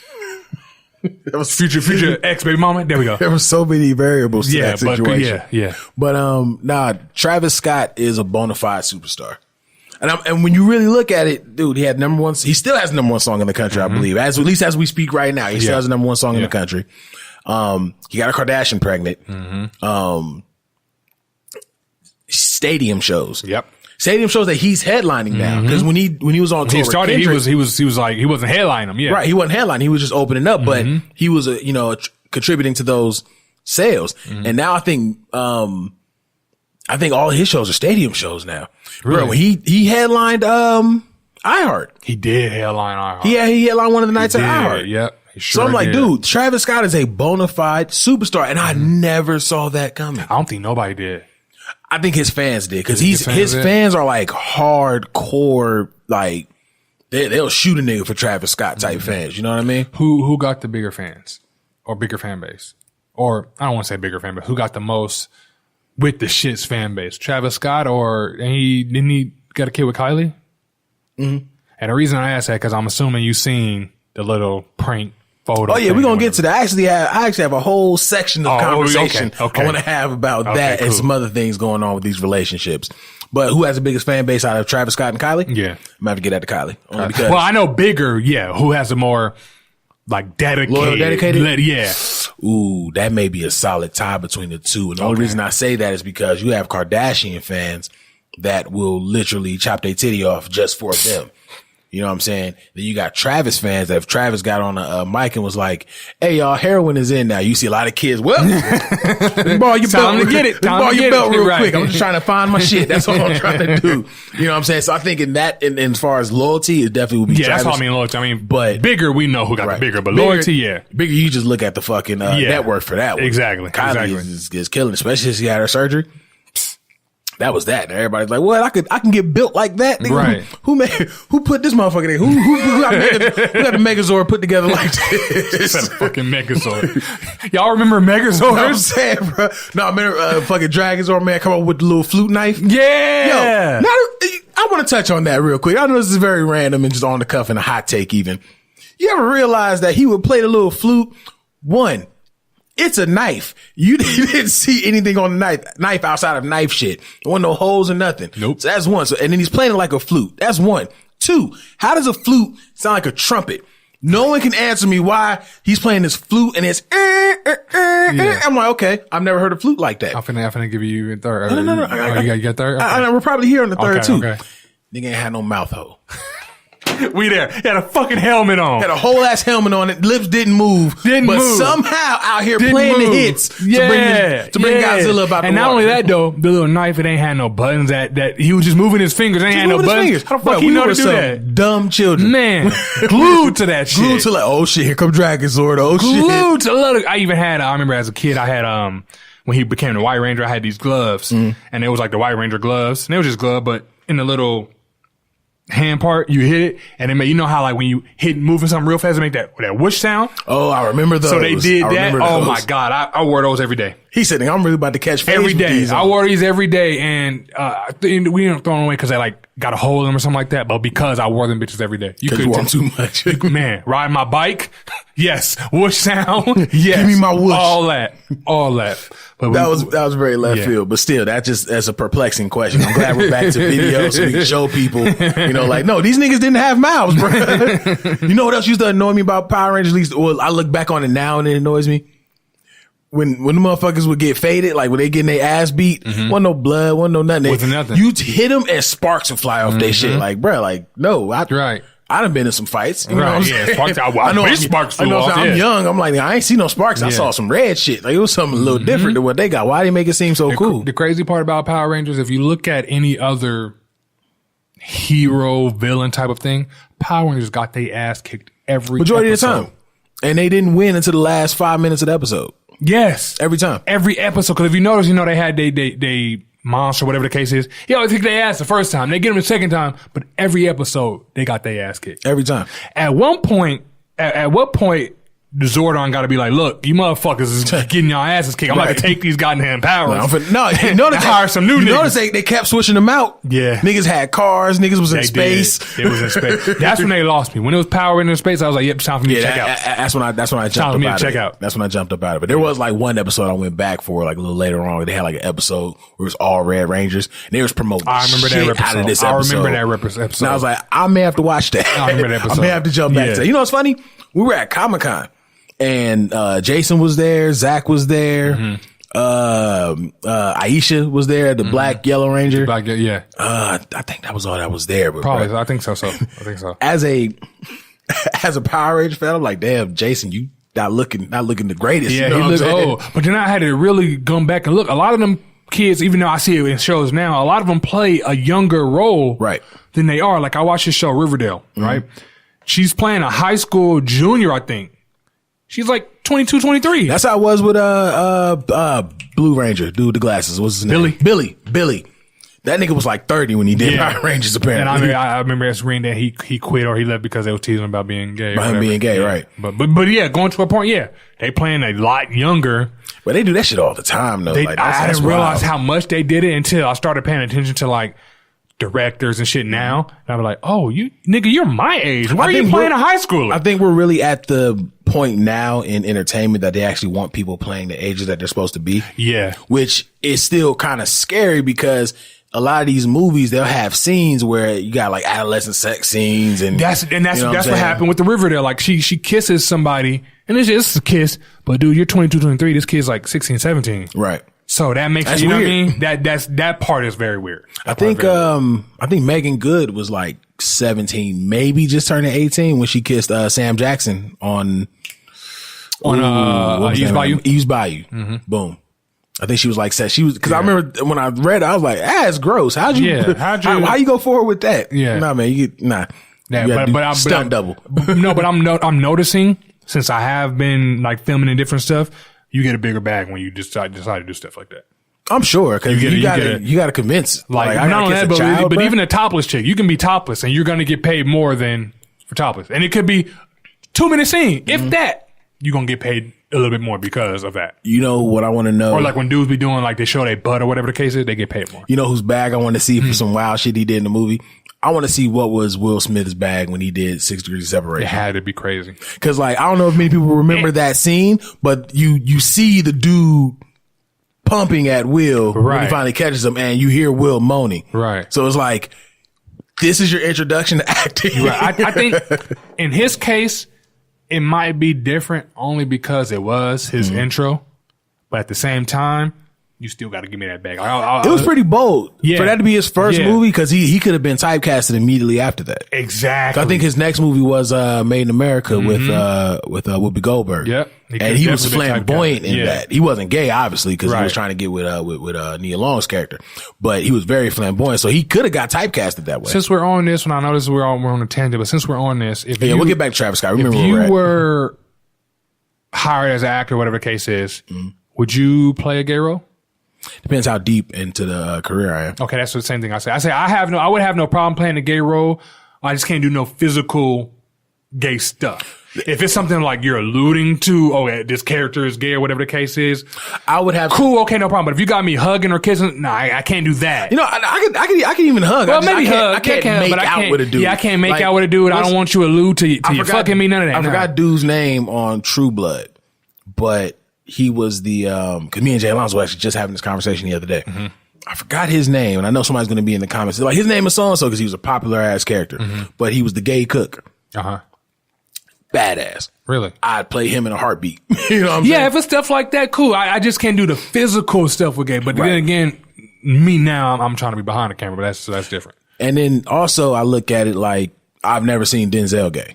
That was future ex baby mama. There we go. There were so many variables to that situation. Yeah. But Travis Scott is a bona fide superstar. And when you really look at it, dude, he had #1. He still has #1 song in the country, I believe. At least as we speak right now, he still has a #1 song in the country. He got a Kardashian pregnant. Stadium shows. Yep. Stadium shows that he's headlining now. Because when he was on tour, he started. Kendrick, he was like, he wasn't headlining them. Yeah. Right. He wasn't headlining. He was just opening up, but he was contributing to those sales. And now I think all his shows are stadium shows now. Really? Bro, when he headlined iHeart. He did headline iHeart. He headlined one of the nights at iHeart. Yep. So I'm like, dude, Travis Scott is a bona fide superstar, and I never saw that coming. I don't think nobody did. I think his fans did, because his fans are like hardcore, like they'll shoot a nigga for Travis Scott type fans. You know what I mean? Who got the bigger fans or bigger fan base? Or I don't want to say bigger fan base. Who got the most with the shit's fan base? Travis Scott, or didn't he got a kid with Kylie? Mm-hmm. And the reason I ask that, because I'm assuming you seen the little prank photo. Oh yeah, we're gonna get to that. I actually have a whole section of conversation okay. I want to have about that and some other things going on with these relationships. But who has the biggest fan base out of Travis Scott and Kylie? Yeah, I'm gonna have to get at the Kylie. Only because, well, I know bigger. Yeah, who has the more like dedicated? Loyal, dedicated? Yeah. Ooh, that may be a solid tie between the two. And the only reason I say that is because you have Kardashian fans that will literally chop their titty off just for them. You know what I'm saying? Then you got Travis fans that if Travis got on a mic and was like, "Hey y'all, heroin is in now," you see a lot of kids. Well, borrow your belt. To get it. Borrow your belt real quick. Right. I'm just trying to find my shit. That's all I'm trying to do. You know what I'm saying? So I think in that, and as far as loyalty, it definitely would be Travis. That's what I mean. Loyalty. I mean, but bigger, we know who got the bigger, but loyalty, yeah, bigger. You just look at the fucking network for that one. Exactly. Kylie is killing, especially since she had her surgery. That was that. And everybody's like, "What? I can get built like that." Nigga, right? Who put this motherfucker there? Who got the Megazord put together like this? That fucking Megazord. Y'all remember Megazords? No, I'm saying, bro. No, I remember fucking Dragonzord man come up with the little flute knife. Yeah. Yo, now I want to touch on that real quick. I know this is very random and just on the cuff and a hot take even. You ever realize that he would play the little flute? One, it's a knife. You didn't see anything on the knife outside of knife shit. There wasn't no holes or nothing. Nope. So that's one. So, and then he's playing it like a flute. That's one. Two, how does a flute sound like a trumpet? No one can answer me why he's playing this flute and it's Yeah. I'm like, okay, I've never heard a flute like that. I'm finna give you a third. No. You got third? Okay. We're probably here on the third too. Okay. Nigga ain't had no mouth hole. We there. He had a fucking helmet on. Had a whole ass helmet on it. Lips didn't move. But somehow out here playing the hits to bring Godzilla about the And not only that though, the little knife, it ain't had no buttons. That he was just moving his fingers. It ain't had no buttons. How the fuck he know to do that? Dumb children. Man, glued to that shit. Glued to like, oh shit, here come Dragonzord. Oh shit. Glued to look. I even had, I remember as a kid, I had, when he became the White Ranger, I had these gloves. And it was like the White Ranger gloves. And it was just glove, but in the little hand part, you hit it, and it made, you know how like when you hit moving something real fast, it make that whoosh sound. Oh, I remember those. So they did that. Oh my god, I wore those every day. He said, "I'm really about to catch phase every day." With these I wore these every day, and we didn't throw them away because they like got a hole in them or something like that. But because I wore them bitches every day, you couldn't wore them too much. Man, riding my bike, yes, whoosh sound, yes, give me my whoosh, all that. But that was very left field, but still, that's a perplexing question. I'm glad we're back to video so we can show people, you know, like, no, these niggas didn't have mouths, bro. You know what else used to annoy me about Power Rangers? At least, well, I look back on it now and it annoys me. When the motherfuckers would get faded, like when they getting their ass beat, wasn't no blood, wasn't no nothing. Wasn't nothing. You hit them and sparks would fly off their shit. Like, bro, like, no, right. I done been in some fights. You know what I'm saying? Sparks. I know sparks flew off. I'm young. I'm like, I ain't seen no sparks. I saw some red shit. Like it was something a little different than what they got. Why they make it seem so cool? The crazy part about Power Rangers, if you look at any other hero villain type of thing, Power Rangers got their ass kicked every majority episode. of the time, and they didn't win until the last 5 minutes of the episode. Yes, every time, every episode. Because if you notice, they had they monster, whatever the case is. He always kick their ass the first time. They get them the second time, but every episode they got their ass kicked every time. At one point, at what point? The Zordon got to be like, look, you motherfuckers is getting your asses kicked. I'm about to take these goddamn powers. No, you notice hire some new niggas. You notice they kept switching them out. Yeah. Niggas had cars. Niggas was in space. It was in space. That's when they lost me. When it was Power in space, I was like, yep, it's time for me to check out. That's when I jumped up out of it. That's when I jumped up out of it. But there was like one episode I went back for like a little later on where they had like an episode where it was all Red Rangers and they was promoting shit out of this episode. I remember that episode. And I was like, I may have to watch that. I remember that episode. I may have to jump back to that. You know what's funny? We were at Comic-Con. And Jason was there, Zach was there, Aisha was there, the Black Yellow Ranger. I think that was all that was there. But probably, I think so. As a Power Ranger fan, I'm like, damn, Jason, you not looking the greatest. Yeah, you know he what I'm looked saying? old. But then I had to really come back and look. A lot of them kids, even though I see it in shows now, a lot of them play a younger role Right. than they are. Like I watched this show Riverdale, right? She's playing a high school junior, I think. She's like 22, 23. That's how it was with Blue Ranger, dude with the glasses. What's his name? Billy. That nigga was like 30 when he did Power Rangers, apparently. And I remember us reading that he quit or he left because they were teasing about being gay. About him being gay, yeah. right. But yeah, going to a point, yeah. They playing a lot younger. But they do that shit all the time, though. I didn't realize how much they did it until I started paying attention to like directors and shit now. And I was like, oh, you're my age. Why are you playing a high schooler? I think we're really at the point now in entertainment that they actually want people playing the ages that they're supposed to be. Yeah. Which is still kind of scary because a lot of these movies, they'll have scenes where you got like adolescent sex scenes and that's you know what happened with the Riverdale. Like she kisses somebody and it's just a kiss, but dude, you're 22, 23. This kid's like 16, 17. Right. So that makes That's you know weird. what I mean? That part is very weird. I think Megan Good was like 17, maybe just turning 18 when she kissed Sam Jackson on Eve's Bayou. Eve's Bayou. Mm-hmm. Boom. I think she was like she was because I remember when I read it, I was like, it's gross. How you go forward with that? Yeah. Nah, man, you I'm stunt double. No, but I'm noticing since I have been like filming and different stuff, you get a bigger bag when you decide to do stuff like that. I'm sure because you gotta convince. Like not only that, but even a topless chick, you can be topless and you're gonna get paid more than for topless, and it could be 2-minute scene, if that. You're gonna get paid a little bit more because of that. You know what I want to know? Or like when dudes be doing like they show their butt or whatever the case is, they get paid more. You know whose bag I want to see for some wild shit he did in the movie? I want to see what was Will Smith's bag when he did 6 Degrees of Separation. It had to be crazy. Cause like, I don't know if many people remember that scene, but you see the dude pumping at Will when he finally catches him and you hear Will moaning. Right. So it's like, this is your introduction to acting. Right. I think in his case, it might be different only because it was his intro, but at the same time, you still got to give me that bag. It was pretty bold for that to be his first movie because he could have been typecasted immediately after that. Exactly. I think his next movie was Made in America with Whoopi Goldberg. Yep. And he was flamboyant in that. He wasn't gay, obviously, because he was trying to get with Nia Long's character, but he was very flamboyant, so he could have got typecasted that way. Since we're on this, when I know we're on a tangent, but since we're on this, we'll get back to Travis Scott. Remember if you were hired as an actor, whatever the case is, would you play a gay role? Depends how deep into the career I am. Okay, that's the same thing I say. I would have no problem playing a gay role. I just can't do no physical gay stuff. If it's something like you're alluding to, this character is gay or whatever the case is, I would have cool. Okay, no problem. But if you got me hugging or kissing, I can't do that. You know, I can even hug. Well, maybe hug. I can't make out with a dude. Yeah, I can't make out with a dude. I don't want you to allude to you fucking me. None of that. I forgot dude's name on True Blood, but he was the because me and Jay Alonso were actually just having this conversation the other day. Mm-hmm. I forgot his name, and I know somebody's going to be in the comments. Like his name is so and so because he was a popular ass character, but he was the gay cook. Badass. Really? I'd play him in a heartbeat. You know what I'm saying? Yeah, if it's stuff like that, cool. I just can't do the physical stuff with gay. But then again, me now, I'm trying to be behind the camera, but that's different. And then also I look at it like I've never seen Denzel gay.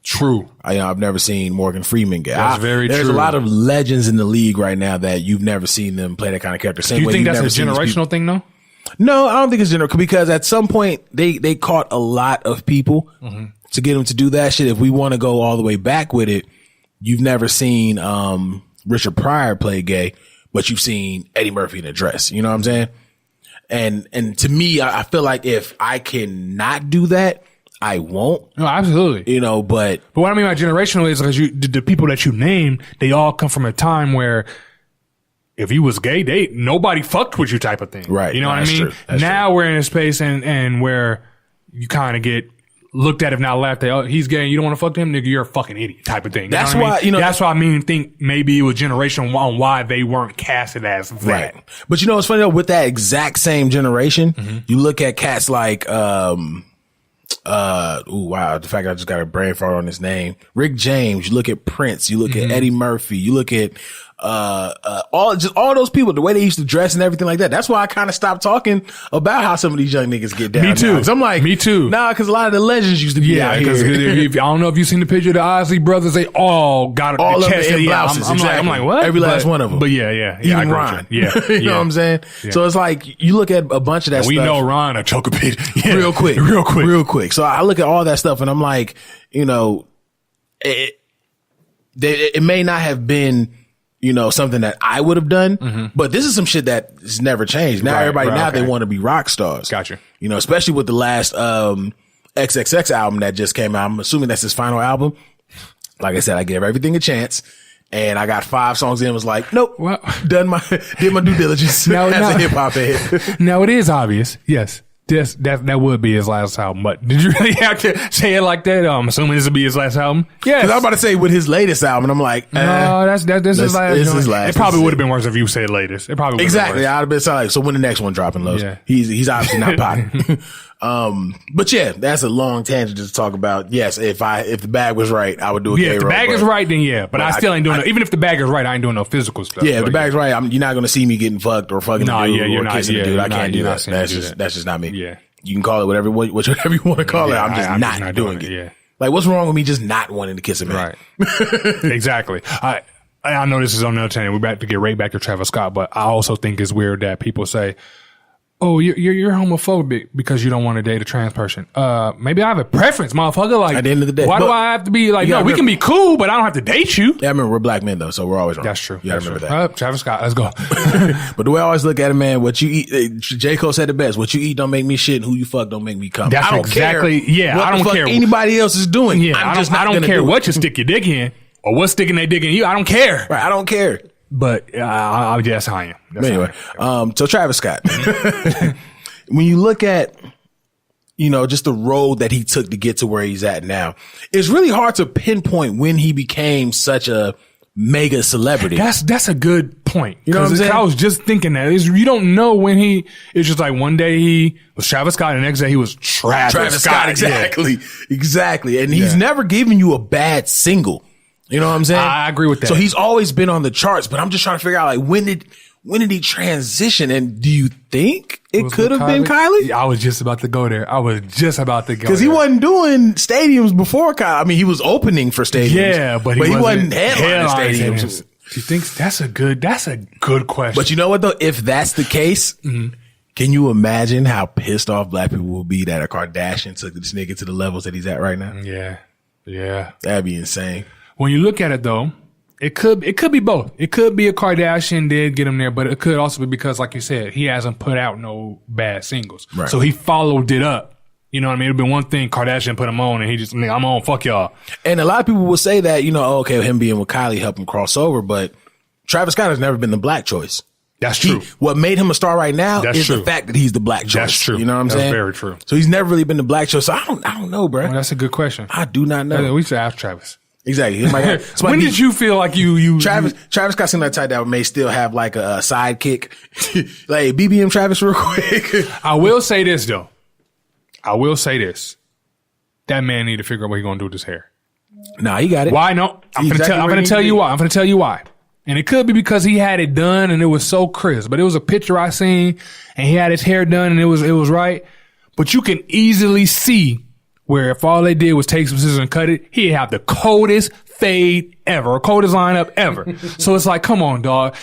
True. I've never seen Morgan Freeman gay. That's very true. There's a lot of legends in the league right now that you've never seen them play that kind of character. Do you think that's a generational thing though? No, I don't think it's generational because at some point they caught a lot of people to get them to do that shit. If we want to go all the way back with it, you've never seen Richard Pryor play gay, but you've seen Eddie Murphy in a dress. You know what I'm saying? And to me, I feel like if I cannot do that, I won't. No, absolutely. You know, but what I mean by generational is because the people that you named, they all come from a time where if you was gay, nobody fucked with you type of thing. Right. You know what I mean? Now we're in a space and where you kind of get looked at, if not laughed at. Oh, he's gay and you don't want to fuck him, nigga, you're a fucking idiot type of thing. That's why, that's why I think maybe it was generational on why they weren't casted as that. Right. But you know what's funny though, with that exact same generation, you look at cats like the fact I just got a brain fart on his name. Rick James, you look at Prince, you look at Eddie Murphy, you look at all those people, the way they used to dress and everything like that. That's why I kind of stopped talking about how some of these young niggas get down. Me too. Cause I'm like, me too. Nah, cause a lot of the legends used to be out here. I don't know if you've seen the picture of the Isley brothers. They all got all the of them in chest. blouses. I'm like, what? Every last one of them. But yeah. Even Ron. Yeah. You know what I'm saying? Yeah. So it's like, you look at a bunch of that stuff. We know Ron a choke a bit. Yeah. Real quick. So I look at all that stuff and I'm like, you know, it may not have been, you know, something that I would have done, but this is some shit that has never changed. Now they want to be rock stars. Gotcha. You know, especially with the last XXX album that just came out. I'm assuming that's his final album. Like I said, I gave everything a chance. And I got 5 songs in and was like, nope, did my due diligence as a hip hop head. Now it is obvious. Yes. That would be his last album, but did you really have to say it like that? I'm assuming this would be his last album. Yeah, because I was about to say with his latest album, and I'm like, no, this is last. This is last. It probably would have been worse if you said latest. It probably exactly. I'd have been like, so when the next one dropping, Los? Yeah. He's obviously not popping. But yeah, that's a long tangent to talk about. Yes, if the bag was right, I would do a If the bag is right, then yeah. But I still ain't doing no, even if the bag is right, I ain't doing no physical stuff. Yeah, if the bag's right, you're not going to see me getting fucked or fucking a dude or kissing a dude. I can't do that. That's just not me. Yeah. You can call it whatever you want to call it. I'm just not doing it. Yeah. Like, what's wrong with me just not wanting to kiss a man? Right. Exactly. I know this is on another channel. We're about to get right back to Travis Scott, but I also think it's weird that people say, oh, you're homophobic because you don't want to date a trans person. Maybe I have a preference, motherfucker. Like, at the end of the day, why do I have to be like, no, we can be cool, but I don't have to date you. Yeah, I remember we're black men though, so we're always wrong. That's true. You gotta remember that. Travis Scott, let's go. But the way I always look at it, man, what you eat, J. Cole said it best, what you eat don't make me shit, and who you fuck don't make me come. That's I don't exactly, care yeah, what I don't the fuck care anybody else is doing. Yeah, I don't care what you stick your dick in or what's sticking their dick in you. I don't care. Right, I don't care. But that's how I am. That's anyway, so Travis Scott. When you look at, you know, just the road that he took to get to where he's at now, it's really hard to pinpoint when he became such a mega celebrity. That's a good point. You know what I'm saying? I was just thinking that. You don't know when it's just like one day he was Travis Scott and the next day he was Travis Scott. Exactly. Yeah. Exactly. And he's never given you a bad single. You know what I'm saying? I agree with that. So he's always been on the charts, but I'm just trying to figure out like when did he transition? And do you think it could have been Kylie? I was just about to go there. Because he wasn't doing stadiums before Kylie. I mean, he was opening for stadiums. Yeah, but he wasn't headlining stadiums. He thinks that's a good question. But you know what though? If that's the case, can you imagine how pissed off black people will be that a Kardashian took this nigga to the levels that he's at right now? Yeah. That'd be insane. When you look at it though, it could be both. It could be a Kardashian did get him there, but it could also be because, like you said, he hasn't put out no bad singles. Right. So he followed it up. You know what I mean? It'd been one thing Kardashian put him on and he just, I'm on, fuck y'all. And a lot of people will say that, you know, okay, him being with Kylie helped him cross over, but Travis Scott has never been the black choice. That's true. What made him a star right now is the fact that he's the black choice. That's true. You know what I'm saying? That's very true. So he's never really been the black choice. So I don't know, bro. Well, that's a good question. I do not know. We should ask Travis. Exactly. When did you feel like Travis Scott seemed like the type that may still have like a sidekick. Like BBM Travis real quick. I will say this though. That man need to figure out what he's gonna do with his hair. Nah, he got it. Why? No. I'm gonna tell you why. And it could be because he had it done and it was so crisp. But it was a picture I seen and he had his hair done and it was right. But you can easily see where if all they did was take some scissors and cut it, he'd have the coldest fade ever, or coldest lineup ever. So it's like, come on, dog.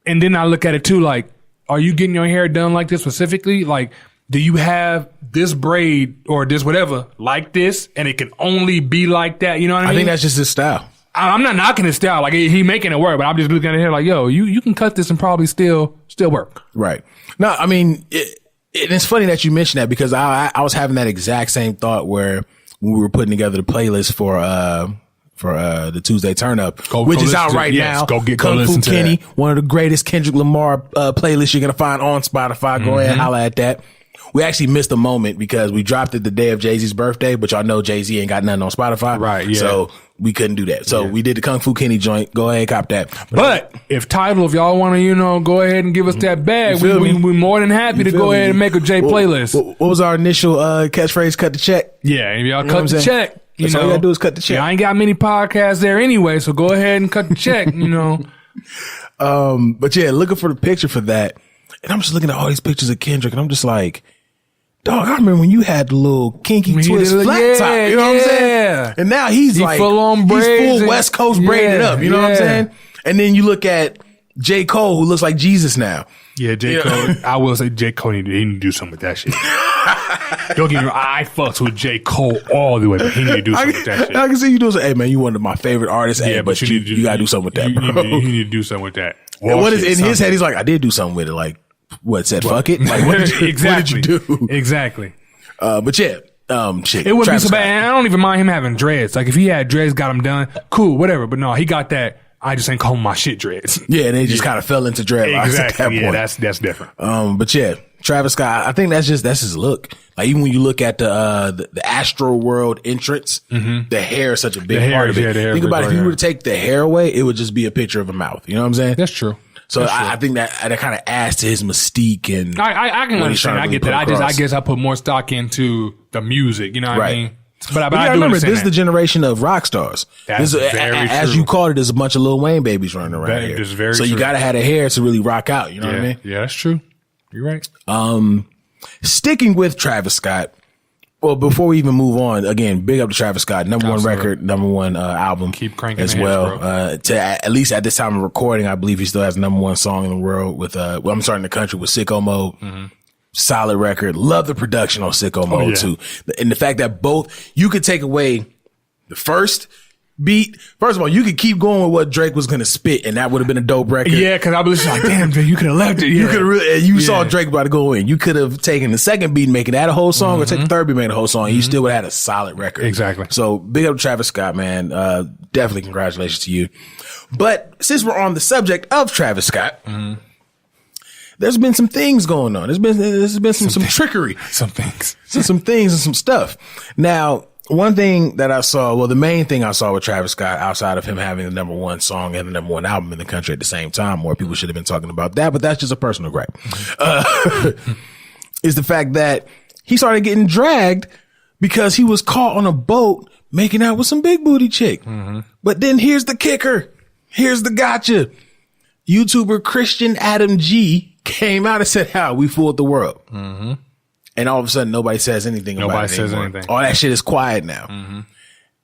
And then I look at it too, like, are you getting your hair done like this specifically? Like, do you have this braid or this whatever like this and it can only be like that? You know what I mean? I think that's just his style. I'm not knocking his style. Like, he making it work, but I'm just looking at it here like, yo, you can cut this and probably still work. Right. No, I mean, it's funny that you mentioned that because I was having that exact same thought where when we were putting together the playlist for the Tuesday Turn Up, which is out right now. Go Kung Fu to Kenny, that. one of the greatest Kendrick Lamar playlists you're gonna find on Spotify. Go ahead and holla at that. We actually missed a moment because we dropped it the day of Jay-Z's birthday, but y'all know Jay-Z ain't got nothing on Spotify. Right, yeah. So we couldn't do that. So we did the Kung Fu Kenny joint. Go ahead and cop that. But if if y'all want to, go ahead and give us that bag, we're more than happy to go ahead and make a J playlist. What was our initial catchphrase? Cut the check. Yeah, if y'all cut the check. That's all you gotta do is cut the check. I ain't got many podcasts there anyway, so go ahead and cut the check, But yeah, looking for the picture for that. And I'm just looking at all these pictures of Kendrick and I'm just like, dog, I remember when you had the little kinky twist flat top, you know what I'm saying? And now he's like, full on braids, he's full West Coast braided up, you know what I'm saying? And then you look at J. Cole, who looks like Jesus now. Yeah, J. Cole. I will say J. Cole he need to do something with that shit. Don't get me wrong, I fucks with J. Cole all the way, but he need to do something with that shit. I can see you doing something. Hey man, you one of my favorite artists. Yeah, but you gotta do something with that, bro. You need to do something with that. And what is in his head? He's like, I did do something with it. Like, what, said fuck it? Like, what did you do? Exactly. But yeah, shit. It wouldn't be so bad. And I don't even mind him having dreads. Like, if he had dreads, got him done, cool, whatever. But no, he got that. I just ain't calling my shit dreads. Yeah, and they just kind of fell into dreadlocks exactly. at that point. Yeah, that's different. But yeah, Travis Scott, I think that's his look. Like, even when you look at the Astro World entrance, the hair is such a big part of it. Yeah, think about it, if you were to take the hair away, it would just be a picture of a mouth. You know what I'm saying? That's true. So I think that kind of adds to his mystique, and I can understand. I get that. I guess I put more stock into the music. You know what I mean? But I do remember understand this is the generation of rock stars. That's very as true. you called it, there's a bunch of Lil Wayne babies running around here. That's very so true. you gotta have the hair to really rock out. You know what I mean? Yeah, that's true. You're right. Sticking with Travis Scott. Well, before we even move on, again, big up to Travis Scott. Number one record, number one album. Keep cranking as well. At least at this time of recording, I believe he still has number one song in the world with, I'm sorry, in the country with Sicko Mode. Solid record. Love the production on Sicko Mode too. And the fact that you could take away the first beat. First of all, you could keep going with what Drake was going to spit, and that would have been a dope record. Yeah, because I was like, damn, Drake, you could have left it. Yeah. You could have really, saw Drake about to go in. You could have taken the second beat and making that a whole song, or take the third beat and make it a whole song. And you still would have had a solid record. Exactly. So big up to Travis Scott, man. Definitely congratulations to you. But since we're on the subject of Travis Scott, there's been some things going on. There's been some trickery. Some things and some stuff. Now, one thing that I saw, well, the main thing I saw with Travis Scott, outside of him having the number one song and the number one album in the country at the same time, more people should have been talking about that, but that's just a personal gripe, is the fact that he started getting dragged because he was caught on a boat making out with some big booty chick. But then here's the kicker. Here's the gotcha. YouTuber Christian Adam G came out and said, how we fooled the world. And all of a sudden, nobody says anything about it. Nobody says anything. All that shit is quiet now.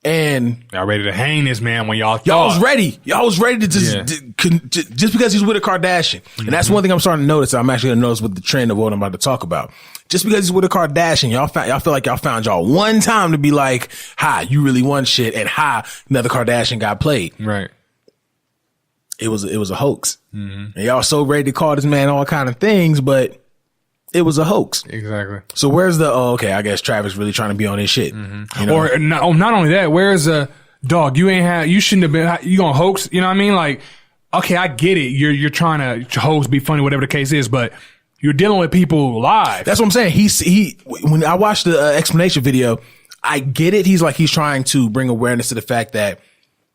And y'all ready to hang this man when y'all was ready. Y'all was ready to just because he's with a Kardashian. And that's one thing I'm starting to notice. I'm actually going to notice with the trend of what I'm about to talk about. Just because he's with a Kardashian, y'all feel like y'all found y'all one time to be like, hi, you really won shit, and hi, another Kardashian got played. Right. It was a hoax. And y'all so ready to call this man all kind of things, but it was a hoax. Exactly. So where's I guess Travis really trying to be on his shit. You know? Or not only that, where's the dog? You shouldn't have been, you gonna hoax? You know what I mean? Like, okay, I get it. You're trying to hoax, be funny, whatever the case is, but you're dealing with people live. That's what I'm saying. When I watched the explanation video, I get it. He's trying to bring awareness to the fact that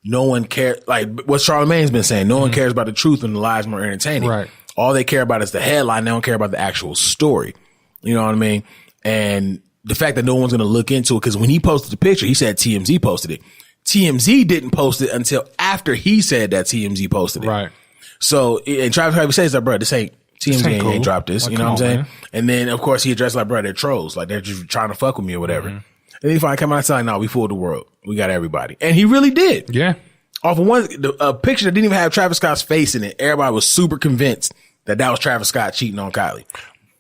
no one cares, like what Charlamagne's been saying, no one cares about the truth and the lies more entertaining. Right. All they care about is the headline. They don't care about the actual story. You know what I mean? And the fact that no one's going to look into it, because when he posted the picture, he said TMZ posted it. TMZ didn't post it until after he said that TMZ posted it. Right. So, and Travis says that, bro, this ain't, TMZ ain't dropped this. Like, you know what I'm saying? Man. And then, of course, he addressed like, bro, they're trolls. Like, they're just trying to fuck with me or whatever. And then he finally come out and say, like, no, we fooled the world. We got everybody. And he really did. Yeah. Off of a picture that didn't even have Travis Scott's face in it, everybody was super convinced that was Travis Scott cheating on Kylie.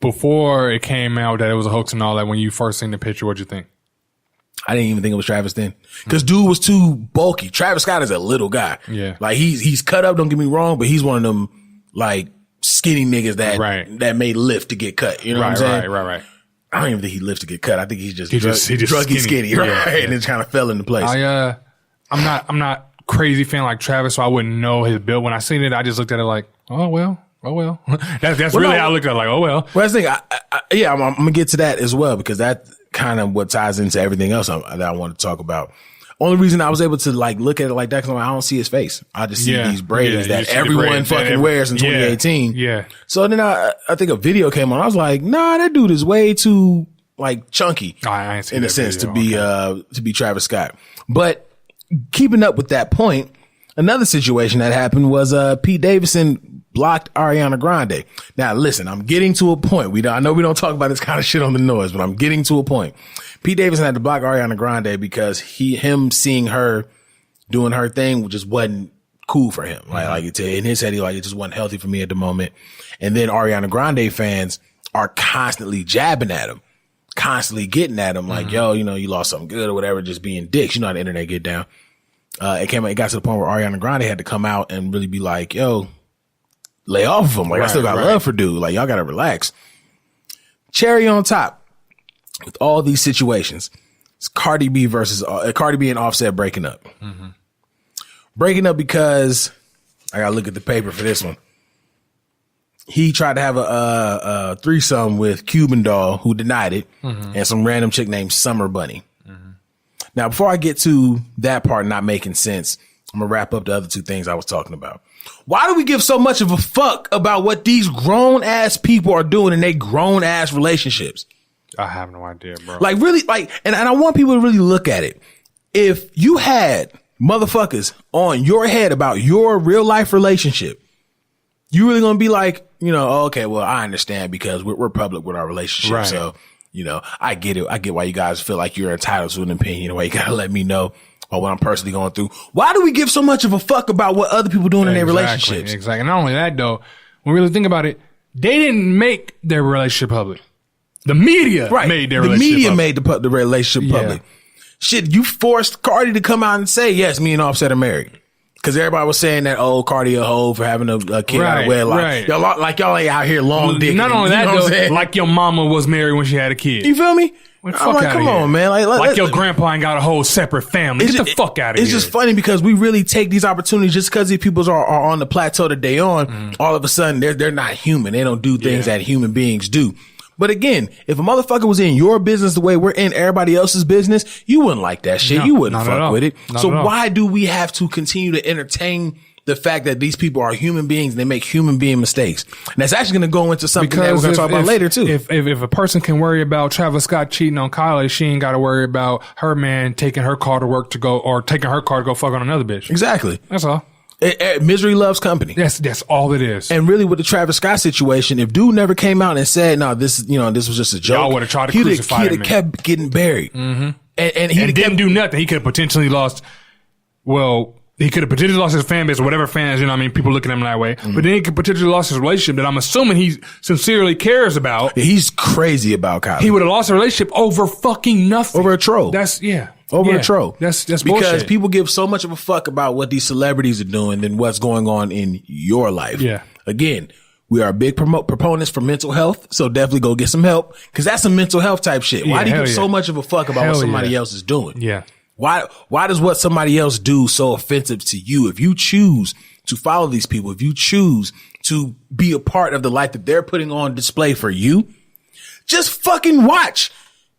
Before it came out that it was a hoax and all that, when you first seen the picture, what'd you think? I didn't even think it was Travis then. Because dude was too bulky. Travis Scott is a little guy. Yeah. Like, he's cut up, don't get me wrong, but he's one of them, like, skinny niggas that may lift to get cut. You know what I'm saying? Right. I don't even think he lifts to get cut. I think he's just druggy skinny, right? Yeah. And it kind of fell into place. I'm not crazy fan like Travis, so I wouldn't know his build. When I seen it, I just looked at it like, oh well. That's really how I looked at it, like, oh well. Well, that's the thing. I'm gonna get to that as well, because that kind of what ties into everything else that I want to talk about. Only reason I was able to like look at it like that because I don't see his face. I just see these braids that everyone fucking wears in 2018. Yeah. So then I think a video came on. I was like, nah, that dude is way too like chunky I ain't seen in a sense to be Travis Scott. But keeping up with that point, Another situation that happened was Pete Davidson blocked Ariana Grande. Now, listen, I'm getting to a point. I know we don't talk about this kind of shit on the Noize, but I'm getting to a point. Pete Davidson had to block Ariana Grande because him seeing her doing her thing just wasn't cool for him. Like in his head, it just wasn't healthy for me at the moment. And then Ariana Grande fans are constantly jabbing at him, constantly getting at him like, yo, you lost something good or whatever, just being dicks. You know how the internet get down. It got to the point where Ariana Grande had to come out and really be like, yo, lay off of him. Like, I still got love for dude. Like, y'all got to relax. Cherry on top with all these situations. It's Cardi B and Offset breaking up. Breaking up because I got to look at the paper for this one. He tried to have a threesome with Cuban Doll, who denied it, and some random chick named Summer Bunny. Now, before I get to that part not making sense, I'm going to wrap up the other two things I was talking about. Why do we give so much of a fuck about what these grown ass people are doing in their grown ass relationships? I have no idea, bro. Like, really, and I want people to really look at it. If you had motherfuckers on your head about your real life relationship, you really going to be like, okay, well, I understand because we're public with our relationship. Right. So, I get it. I get why you guys feel like you're entitled to an opinion. Why you got to let me know about what I'm personally going through. Why do we give so much of a fuck about what other people doing in their relationships? Exactly. Not only that, though, when we really think about it, they didn't make their relationship public. The media made their relationship public. The media made the relationship public. Shit, you forced Cardi to come out and say, yes, me and Offset are married. Because everybody was saying that, Cardi a hoe for having a kid out of wedlock. Right. Y'all ain't out here long dick. Not only that, though, like your mama was married when she had a kid. You feel me? I'm like, come on, man. Like your grandpa ain't got a whole separate family. Get the fuck out of here. It's just funny because we really take these opportunities just because these people are on the plateau that they on. All of a sudden, they're not human. They don't do things that human beings do. But again, if a motherfucker was in your business the way we're in everybody else's business, you wouldn't like that shit. You wouldn't fuck with it. So why do we have to continue to entertain the fact that these people are human beings and they make human being mistakes? And that's actually going to go into something that we're going to talk about later too. If a person can worry about Travis Scott cheating on Kylie, she ain't got to worry about her man taking her car to work to go, or taking her car to go fuck on another bitch. Exactly. That's all. Misery loves company. That's all it is. And really, with the Travis Scott situation, if dude never came out and said, "No, this was just a joke," y'all would have tried to crucify him. He'd have kept getting buried, and he didn't do nothing. He could have potentially lost. Well, he could have potentially lost his fan base or whatever fans. People looking at him that way. But then he could potentially lost his relationship that I'm assuming he sincerely cares about. He's crazy about Kylie. He would have lost a relationship over fucking nothing. Over a troll. Over a troll. That's because bullshit. People give so much of a fuck about what these celebrities are doing than what's going on in your life. Yeah. Again, we are big proponents for mental health, so definitely go get some help because that's some mental health type shit. Why do you give so much of a fuck about what somebody else is doing? Yeah. Why does what somebody else do so offensive to you? If you choose to follow these people, if you choose to be a part of the life that they're putting on display for you, just fucking watch.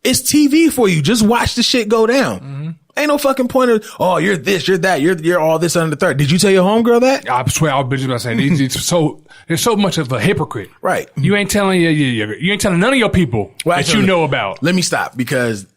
It's TV for you. Just watch the shit go down. Ain't no fucking point of, you're this, you're that, you're all this under the third. Did you tell your homegirl that? I swear, I was about to say, there's so much of a hypocrite. Right. You ain't telling you ain't telling none of your people that you know about. Let me stop because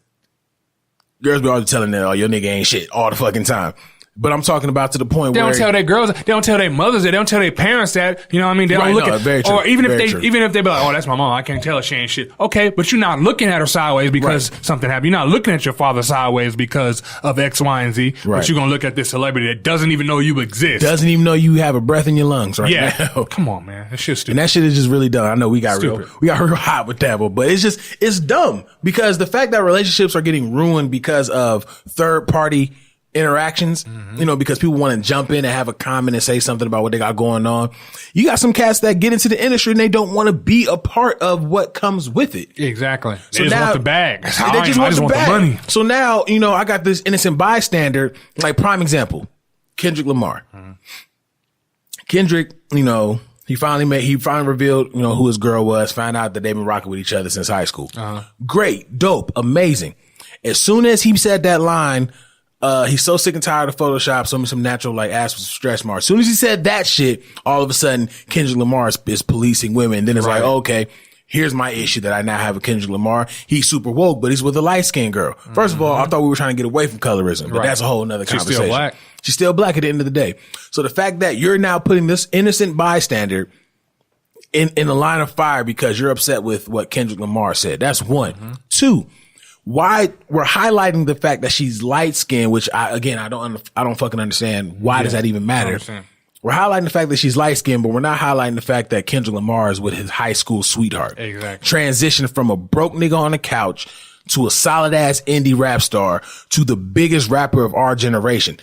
girls be always telling that, your nigga ain't shit all the fucking time. But I'm talking about to the point where they don't tell their girls, they don't tell their mothers that, they don't tell their parents that, you know what I mean? They don't look at, very true, or even if they be like, that's my mom, I can't tell her she ain't shit. Okay, but you're not looking at her sideways because something happened. You're not looking at your father sideways because of X, Y, and Z. Right. But you're gonna look at this celebrity that doesn't even know you exist. Doesn't even know you have a breath in your lungs right now. Come on, man. That shit's stupid. And that shit is just really dumb. I know we got real hot with that, but it's dumb because the fact that relationships are getting ruined because of third party interactions, because people want to jump in and have a comment and say something about what they got going on. You got some cats that get into the industry and they don't want to be a part of what comes with it. Exactly. They just want the bag. They just want the money. So now, I got this innocent bystander, like prime example, Kendrick Lamar. Kendrick, he finally revealed, who his girl was, found out that they've been rocking with each other since high school. Great, dope, amazing. As soon as he said that line, he's so sick and tired of Photoshop, some natural ass with stretch marks. As soon as he said that shit, all of a sudden Kendrick Lamar is policing women. And then it's like, okay, Here's my issue that I now have with Kendrick Lamar. He's super woke, but he's with a light-skinned girl. First of all, I thought we were trying to get away from colorism, but that's a whole nother conversation. She's still black. She's still black at the end of the day. So the fact that you're now putting this innocent bystander in the line of fire because you're upset with what Kendrick Lamar said. That's one. Two, why we're highlighting the fact that she's light-skinned, which I don't fucking understand. Why does that even matter? We're highlighting the fact that she's light-skinned, but we're not highlighting the fact that Kendrick Lamar is with his high school sweetheart. Exactly. Transitioned from a broke nigga on the couch to a solid-ass indie rap star to the biggest rapper of our generation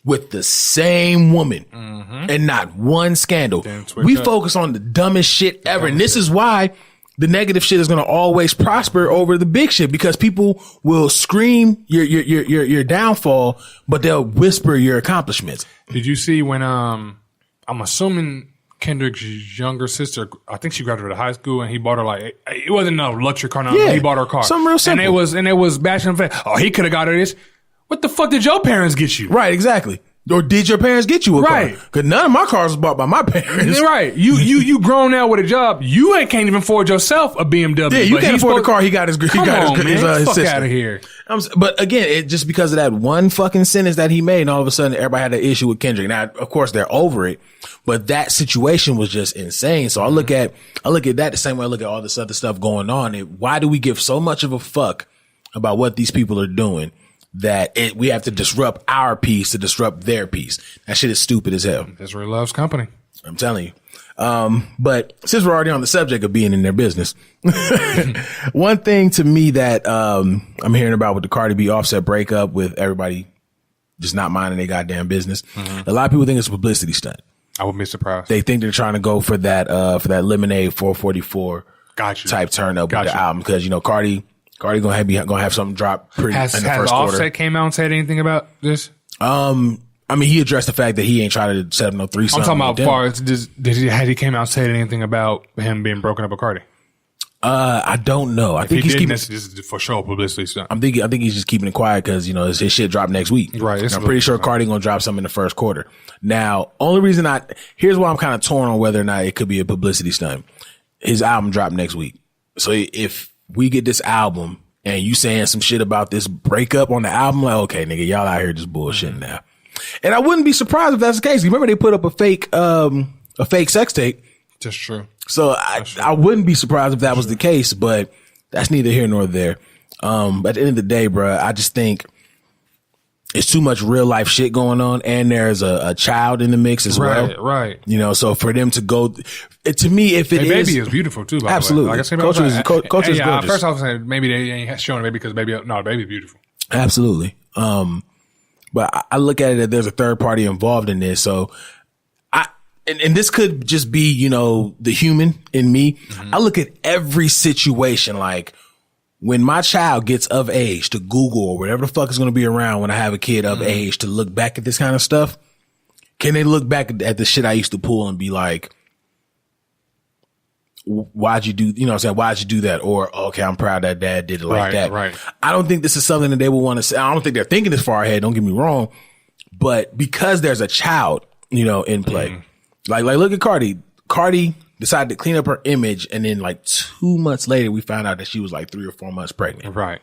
with the same woman and not one scandal. We focus on the dumbest shit ever. And this is why the negative shit is going to always prosper over the big shit, because people will scream your downfall, but they'll whisper your accomplishments. Did you see when, I'm assuming Kendrick's younger sister, I think she graduated high school, and he bought her like, it wasn't a luxury car, no, he bought her a car. Something real simple. And it was bashing him. Oh, he could have got her this. What the fuck did your parents get you? Right, exactly. Or did your parents get you a car? Right. Because none of my cars was bought by my parents. Right. You grown now with a job. You can't even afford yourself a BMW. Yeah, you can't afford the car. He got his fuck sister. out of here. But again, it just because of that one fucking sentence that he made, and all of a sudden everybody had an issue with Kendrick. Now, of course, they're over it, but that situation was just insane. So I look at that the same way I look at all this other stuff going on. Why do we give so much of a fuck about what these people are doing that we have to disrupt our peace to disrupt their peace? That shit is stupid as hell. Israel loves company. I'm telling you. But since we're already on the subject of being in their business, one thing to me that I'm hearing about with the Cardi B Offset breakup, with everybody just not minding their goddamn business, a lot of people think it's a publicity stunt. I wouldn't be surprised. They think they're trying to go for that Lemonade 444 type turn up with the album, because you know Cardi gonna have something drop pretty in the first quarter. Has Offset came out and said anything about this? I mean, he addressed the fact that he ain't trying to set up no threesome. I'm talking about far as had he came out and said anything about him being broken up with Cardi? I don't know. I think he's keeping this is for sure publicity stunt. I think he's just keeping it quiet because you know his shit dropped next week. Right. I'm pretty sure Cardi gonna drop something in the first quarter. Now, only reason here's why I'm kind of torn on whether or not it could be a publicity stunt. His album dropped next week, so if we get this album and you saying some shit about this breakup on the album, like, okay, nigga, y'all out here just bullshitting now. And I wouldn't be surprised if that's the case. Remember they put up a fake sex tape. That's true. So I wouldn't be surprised if that was the case, but that's neither here nor there. But at the end of the day, bro, I just think it's too much real life shit going on, and there's a child in the mix as well. Right. You know, so for them to go, to me, if it is, baby is beautiful too. By absolutely, the way. Like I said, Culture is gorgeous. At first I was saying maybe they ain't showing it because baby's beautiful. Absolutely. But I look at it that there's a third party involved in this. So and this could just be, you know, the human in me. Mm-hmm. I look at every situation like when my child gets of age to Google or whatever the fuck is going to be around when I have a kid of age to look back at this kind of stuff. Can they look back at the shit I used to pull and be like, why'd you do, you know what I'm saying? Why'd you do that? Or, okay, I'm proud that dad did it like that. Right. I don't think this is something that they would want to say. I don't think they're thinking this far ahead. Don't get me wrong. But because there's a child, you know, in play, like look at Cardi. Cardi decided to clean up her image. And then like 2 months later, we found out that she was like 3 or 4 months pregnant. Right.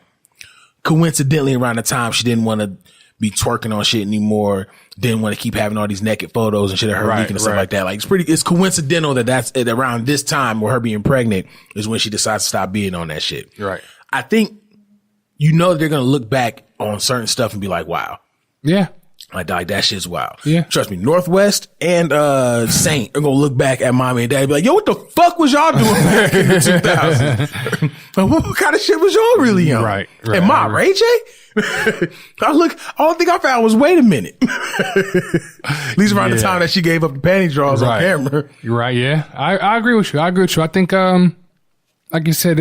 Coincidentally, around the time she didn't want to be twerking on shit anymore, didn't want to keep having all these naked photos and shit of her leaking and stuff like that. Like it's coincidental that that's around this time where her being pregnant is when she decides to stop being on that shit. Right. I think, you know, they're going to look back on certain stuff and be like, wow. Yeah. Like that shit's wild. Yeah. Trust me, Northwest and Saint are going to look back at mommy and daddy and be like, yo, what the fuck was y'all doing back in the 2000s? What kind of shit was y'all really on? Right. And Ma, Ray J? All I think I found was, wait a minute. At least around the time that she gave up the panty drawers on camera. You're right, yeah. I agree with you. I think, like you said,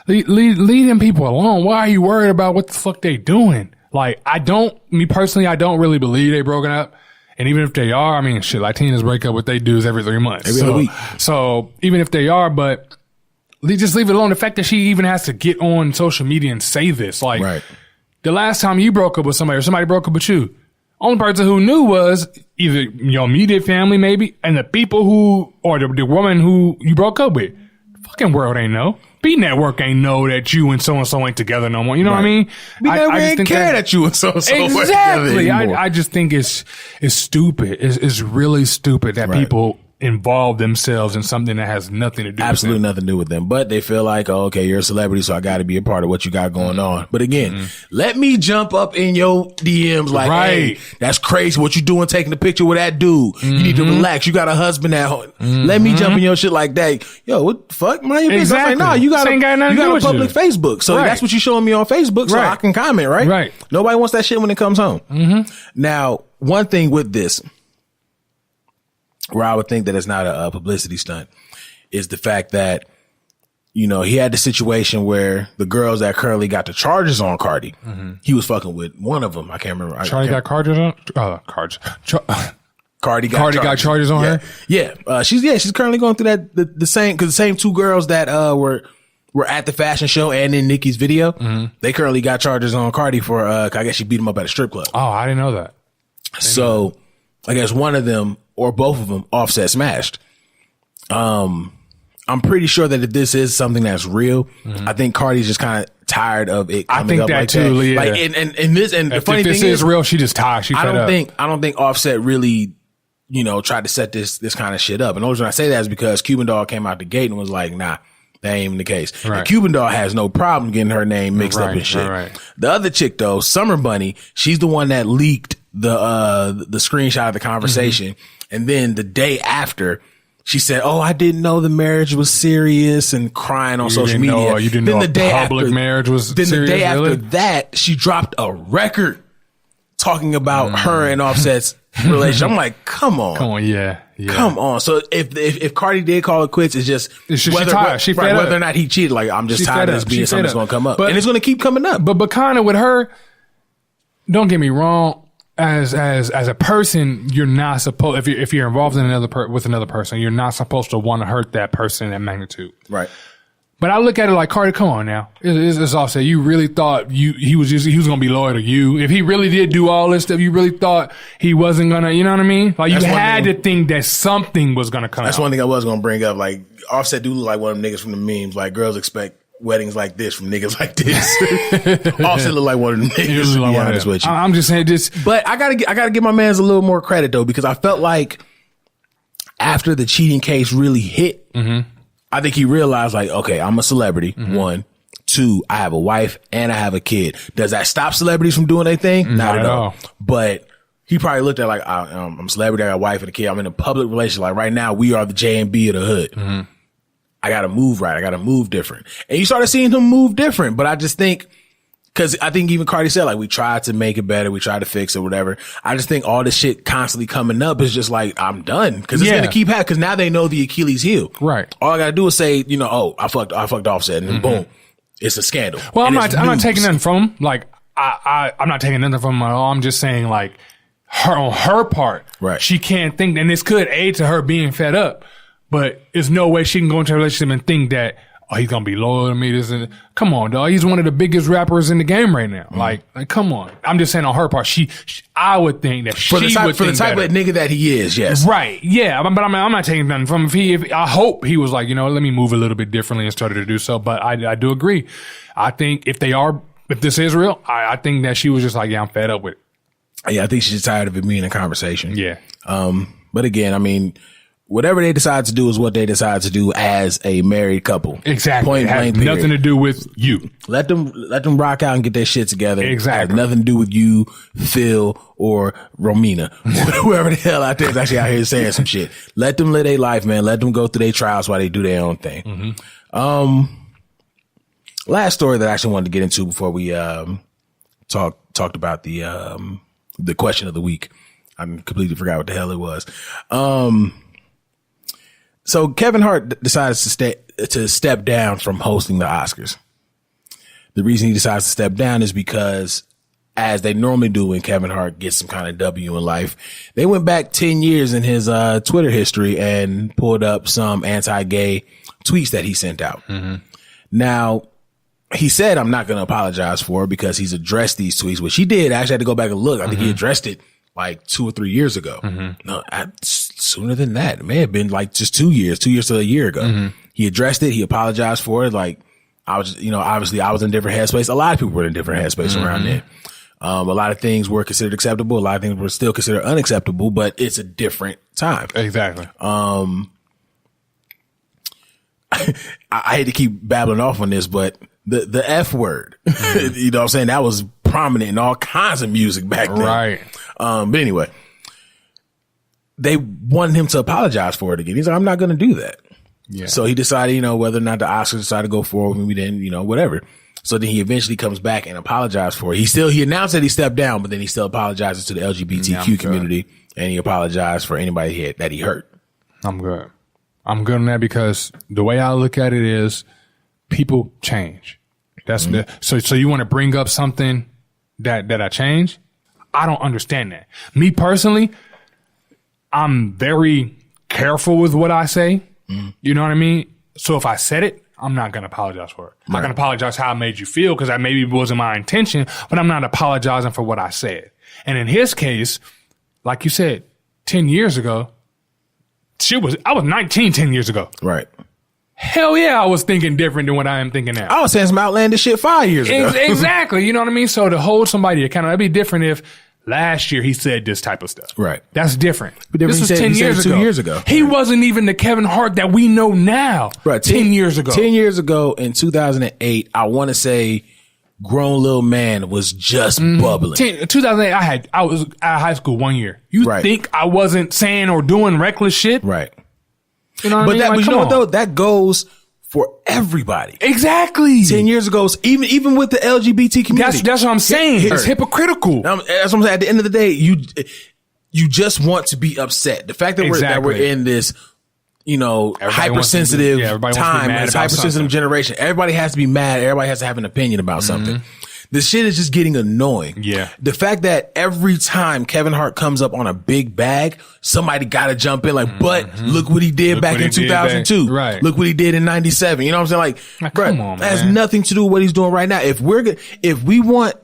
leave them people alone. Why are you worried about what the fuck they doing? Like, me personally, I don't really believe they broken up. And even if they are, I mean, shit, Latinas break up, what they do is every 3 months. Every other week. So even if they are, but just leave it alone. The fact that she even has to get on social media and say this, like, the last time you broke up with somebody or somebody broke up with you, only person who knew was either your immediate family maybe, and the people who, or the woman who you broke up with. Fucking world ain't know. B Network ain't know that you and so ain't together no more. You know what I mean? B Network ain't care that you and so exactly. I just think it's stupid. It's really stupid that people involve themselves in something that has nothing to do absolutely nothing to do with them. But they feel like, oh, okay, you're a celebrity, so I got to be a part of what you got going on. But again, let me jump up in your DMs like, hey, that's crazy what you doing taking the picture with that dude. You need to relax. You got a husband at home. Let me jump in your shit like that. Yo, what the fuck? Mind your business. I'm like, nah, you got a public Facebook. So that's what you showing me on Facebook, so I can comment, right? Right. Nobody wants that shit when it comes home. Now, one thing with this, where I would think that it's not a publicity stunt, is the fact that, you know, he had the situation where the girls that currently got the charges on Cardi, he was fucking with one of them. I can't remember. Cardi got charges on? Cardi got charges on her? Yeah. She's currently going through that, the same two girls that were at the fashion show and in Nicki's video. They currently got charges on Cardi for, I guess she beat him up at a strip club. Oh, I didn't know that. I guess one of them or both of them Offset smashed. I'm pretty sure that if this is something that's real, I think Cardi's just kind of tired of it coming up like that. Yeah. Like, and the funny thing is real, she just tired. She fed up. I don't think Offset really, you know, tried to set this kind of shit up. And the reason I say that is because Cuban Dog came out the gate and was like, nah, that ain't even the case. Right. And Cuban Dog has no problem getting her name mixed up and shit. Right. The other chick though, Summer Bunny, she's the one that leaked the screenshot of the conversation. And then the day after, she said, "Oh, I didn't know the marriage was serious," and crying on social media. You didn't know the public marriage was serious. Then the day really? after that, she dropped a record talking about her and Offset's relationship. I'm like, come on, yeah. Come on. So if Cardi did call it quits, it's just whether or not he cheated. Like, I'm just tired of this being something that's going to come up, and it's going to keep coming up. But kind of with her, don't get me wrong. As a person, you're not supposed, if you're involved in with another person, you're not supposed to want to hurt that person in that magnitude. Right. But I look at it like, Cardi, come on now. It's Offset. You really thought he was going to be loyal to you. If he really did do all this stuff, you really thought he wasn't going to, you know what I mean? Like, you had to think that something was going to come out. That's one thing I was going to bring up. Like, Offset do look like one of them niggas from the memes. Like, girls expect weddings like this from niggas like this. Offset look like one of them niggas, to be honest with you. I'm just saying this. But I gotta give my mans a little more credit though, because I felt like after the cheating case really hit, I think he realized like, okay, I'm a celebrity. 1, 2, I have a wife and I have a kid. Does that stop celebrities from doing their thing? Not at all. But he probably looked at like, I'm a celebrity, I got a wife and a kid. I'm in a public relationship. Like right now, we are the J&B of the hood. I got to move right. I got to move different. And you started seeing him move different. But I just think, because I think even Cardi said, like, we tried to make it better. We tried to fix it, whatever. I just think all this shit constantly coming up is just like, I'm done. Because it's going to keep happening. Because now they know the Achilles heel. Right. All I got to do is say, you know, oh, I fucked Offset. And then boom, it's a scandal. Well, I'm not taking nothing from him. Like, I'm not taking nothing from him at all. I'm just saying, like, on her part, right, she can't think, and this could aid to her being fed up. But there's no way she can go into a relationship and think that, oh, he's going to be loyal to me. Come on, dog. He's one of the biggest rappers in the game right now. Like, come on. I'm just saying on her part, I would think that for the type of nigga that he is, yes. Right. Yeah. But I'm not taking nothing from him. I hope he was like, you know, let me move a little bit differently and started to do so. But I do agree. I think if this is real, I think that she was just like, yeah, I'm fed up with it. Yeah, I think she's tired of it being a conversation. Yeah. But again, I mean, whatever they decide to do is what they decide to do as a married couple. Exactly. Point blank. It has nothing to do with you. Let them rock out and get their shit together. Exactly. It has nothing to do with you, Phil, or Romina. Whoever the hell out there is actually out here saying some shit. Let them live their life, man. Let them go through their trials while they do their own thing. Last story that I actually wanted to get into before we talked about the question of the week. I completely forgot what the hell it was. So Kevin Hart decides to step down from hosting the Oscars. The reason he decides to step down is because, as they normally do when Kevin Hart gets some kind of W in life, they went back 10 years in his Twitter history and pulled up some anti-gay tweets that he sent out. Now, he said, I'm not going to apologize for it because he's addressed these tweets, which he did. I actually had to go back and look. I think he addressed it like 2 or 3 years ago. No, sooner than that. It may have been like just 2 years to a year ago. He addressed it. He apologized for it. Like, I was, obviously I was in a different headspace. A lot of people were in a different headspace around then. A lot of things were considered acceptable. A lot of things were still considered unacceptable, but it's a different time. Exactly. I hate to keep babbling off on this, but the F word, you know what I'm saying? That was prominent in all kinds of music back then. Right. But anyway, they wanted him to apologize for it again. He's like, I'm not going to do that. Yeah. So he decided, whether or not the Oscars decided to go forward with me, then, whatever. So then he eventually comes back and apologized for it. He announced that he stepped down, but then he still apologizes to the LGBTQ community, and he apologized for anybody that he hurt. I'm good. I'm good on that because the way I look at it is people change. That's so you want to bring up something that I change? I don't understand that. Me personally, I'm very careful with what I say. You know what I mean? So if I said it, I'm not going to apologize for it. I'm going to apologize how I made you feel because that maybe wasn't my intention, but I'm not apologizing for what I said. And in his case, like you said, 10 years ago, I was 19 10 years ago. Right. Hell yeah, I was thinking different than what I am thinking now. I was saying some outlandish shit 5 years ago. Exactly. You know what I mean? So to hold somebody accountable, that'd be different if last year he said this type of stuff. Right. That's different. But this was 10 years ago. 2 years ago. He wasn't even the Kevin Hart that we know now. Right. 10 years ago. 10 years ago in 2008, I want to say Grown Little Man was just bubbling. 2008, I was out of high school 1 year. You think I wasn't saying or doing reckless shit? Right. You know what I mean? But you know what though? That goes for everybody. Exactly. 10 years ago, even with the LGBT community. That's what I'm saying. It's hypocritical. That's what I'm saying. At the end of the day, you just want to be upset. The fact that we're in this, hypersensitive time, this hypersensitive generation. Everybody has to be mad. Everybody has to have an opinion about something. This shit is just getting annoying. Yeah. The fact that every time Kevin Hart comes up on a big bag, somebody got to jump in like, but look what he did back in 2002. Right. Look what he did in 97. You know what I'm saying? Like, come on, that has nothing to do with what he's doing right now. If we want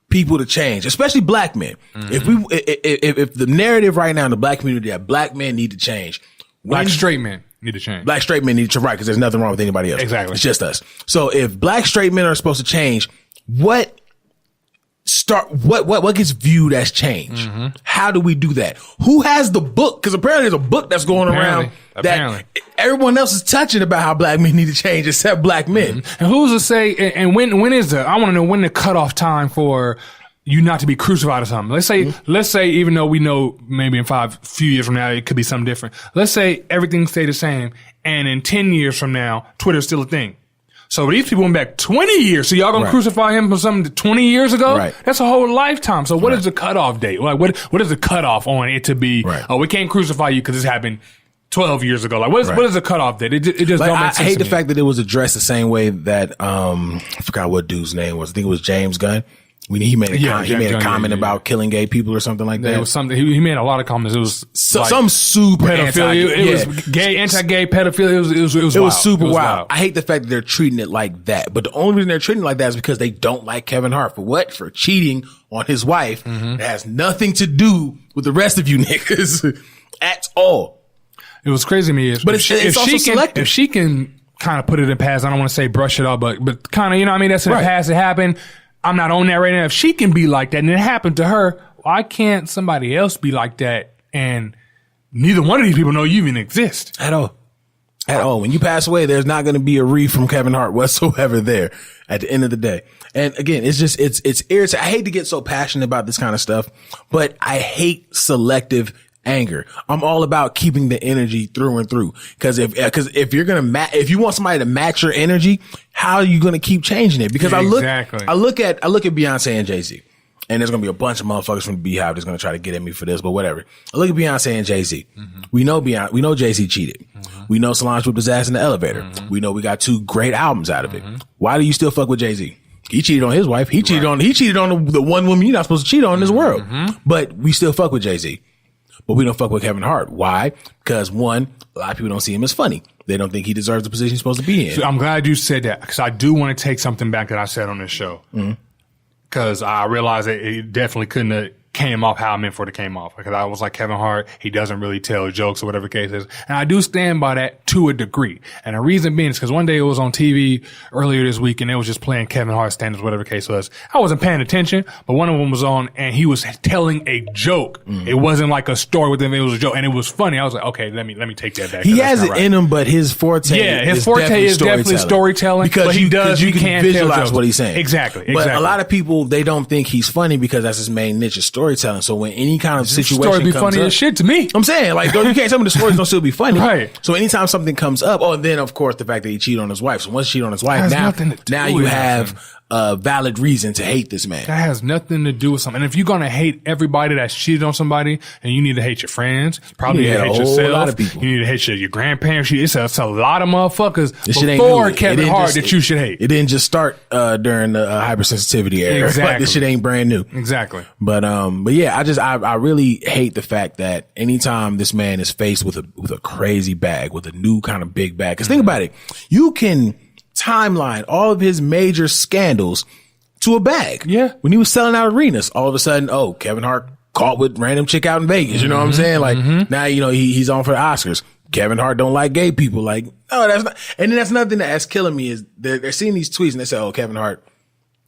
people to change, especially black men, if the narrative right now in the black community that black men need to change, black straight men need to change. Black straight men need to, right, because there's nothing wrong with anybody else. Exactly. It's just us. So if black straight men are supposed to change, what gets viewed as change? How do we do that? Who has the book? Because apparently there's a book that's going around that everyone else is touching about how black men need to change except black men. And who's to say, and when is I want to know when the cutoff time for you not to be crucified or something. Let's say, even though we know maybe in few years from now, it could be something different. Let's say everything stay the same. And in 10 years from now, Twitter's still a thing. So these people went back 20 years. So y'all gonna crucify him for something 20 years ago? Right. That's a whole lifetime. So what is the cutoff date? Like what is the cutoff on it to be? Right. Oh, we can't crucify you because this happened 12 years ago. Like what is the cutoff date? It just don't make sense. I hate the fact that it was addressed the same way that I forgot what dude's name was. I think it was James Gunn. He made a comment about killing gay people or something like that. It was something. He made a lot of comments. It was some super pedophilia. It was gay, anti-gay pedophilia. It was super wild. I hate the fact that they're treating it like that. But the only reason they're treating it like that is because they don't like Kevin Hart. For what? For cheating on his wife. It has nothing to do with the rest of you niggas at all. It was crazy to me. But it's also selective. If she can kind of put it in the past, I don't want to say brush it off, but kind of, you know what I mean? That's in the past. It happened. I'm not on that right now. If she can be like that and it happened to her, why can't somebody else be like that? And neither one of these people know you even exist. At all. When you pass away, there's not going to be a wreath from Kevin Hart whatsoever there at the end of the day. And again, it's irritating. I hate to get so passionate about this kind of stuff, but I hate selective anger. I'm all about keeping the energy through and through. Cause if you're going to if you want somebody to match your energy, how are you going to keep changing it? Because I look at Beyonce and Jay-Z, and there's going to be a bunch of motherfuckers from the Beehive that's going to try to get at me for this, but whatever. I look at Beyonce and Jay-Z. We know Jay-Z cheated. We know Solange whipped his ass in the elevator. We know we got 2 great albums out of it. Why do you still fuck with Jay-Z? He cheated on his wife. He cheated on the one woman you're not supposed to cheat on in this world. But we still fuck with Jay-Z. But we don't fuck with Kevin Hart. Why? Because one, a lot of people don't see him as funny. They don't think he deserves the position he's supposed to be in. So I'm glad you said that, because I do want to take something back that I said on this show. Because I realized that it definitely couldn't have came off how I meant for it to came off. Because I was like, Kevin Hart, he doesn't really tell jokes or whatever the case is. And I do stand by that to a degree. And the reason being is because one day it was on TV earlier this week and they was just playing Kevin Hart stand-ups, whatever the case was. I wasn't paying attention, but one of them was on and he was telling a joke. It wasn't like a story with him, it was a joke. And it was funny. I was like, okay, let me take that back. He has it in him, but his forte is definitely storytelling. Because he can visualize what he's saying. Exactly. But a lot of people, they don't think he's funny because that's his main niche is storytelling. So when any kind of situation story be comes funny up, as shit to me. I'm saying, like, you can't tell me the stories don't still be funny. Right. So anytime something comes up, and then of course the fact that he cheated on his wife. So once he cheated on his wife, now you have a valid reason to hate this man. That has nothing to do with something. And if you're gonna hate everybody that's cheated on somebody, and you need to hate your friends, probably need to hate yourself. Lot of people. You need to hate your grandparents. It's a lot of motherfuckers before Kevin Hart that you should hate. It didn't just start during the hypersensitivity era. Exactly. Like, this shit ain't brand new. Exactly. But yeah, I really hate the fact that anytime this man is faced with a crazy bag, with a new kind of big bag, because think about it, you can timeline all of his major scandals to a bag. Yeah. When he was selling out arenas, all of a sudden, Kevin Hart caught with random chick out in Vegas. You know what I'm saying? Like now, he's on for the Oscars. Kevin Hart don't like gay people. Like, that's not, and then that's another thing that's killing me is they're seeing these tweets and they say, Kevin Hart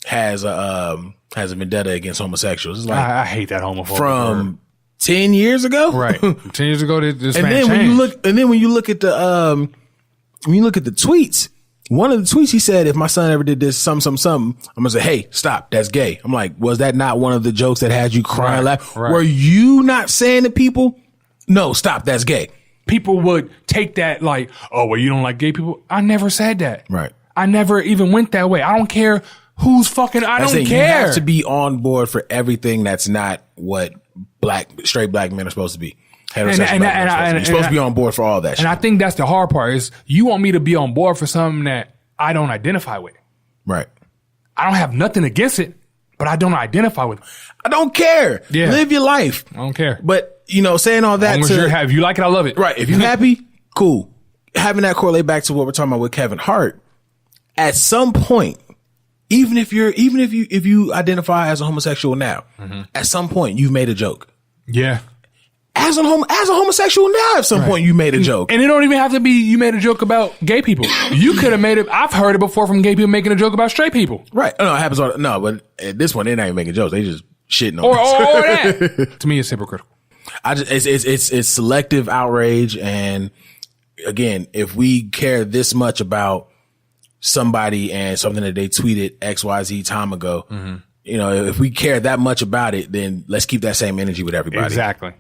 has a vendetta against homosexuals. It's like, I hate that homophobic from word. 10 years ago. Right. 10 years ago, this and man then changed. when you look at the tweets, one of the tweets he said, if my son ever did this, something, I'm gonna say, hey, stop, that's gay. I'm like, was that not one of the jokes that had you crying, laughing? Right. Were you not saying to people, no, stop, that's gay? People would take that like, you don't like gay people? I never said that. Right. I never even went that way. I don't care who's fucking, I don't care. You have to be on board for everything that's not what straight black men are supposed to be. You're supposed to be on board for all that shit. And I think that's the hard part is you want me to be on board for something that I don't identify with. Right. I don't have nothing against it, but I don't identify with it. I don't care. Yeah. Live your life. I don't care. But, saying all that if you like it, I love it. Right. If you're happy, cool. Having that correlate back to what we're talking about with Kevin Hart, at some point, even if you identify as a homosexual now, at some point you've made a joke. Yeah. As a homosexual now, at some point you made a joke. And it don't even have to be you made a joke about gay people. You could have made it. I've heard it before from gay people making a joke about straight people. Right. No, it happens but at this point they're not even making jokes. They just shitting on or that. To me, it's hypocritical. It's selective outrage. And again, if we care this much about somebody and something that they tweeted XYZ time ago, if we care that much about it, then let's keep that same energy with everybody. Exactly.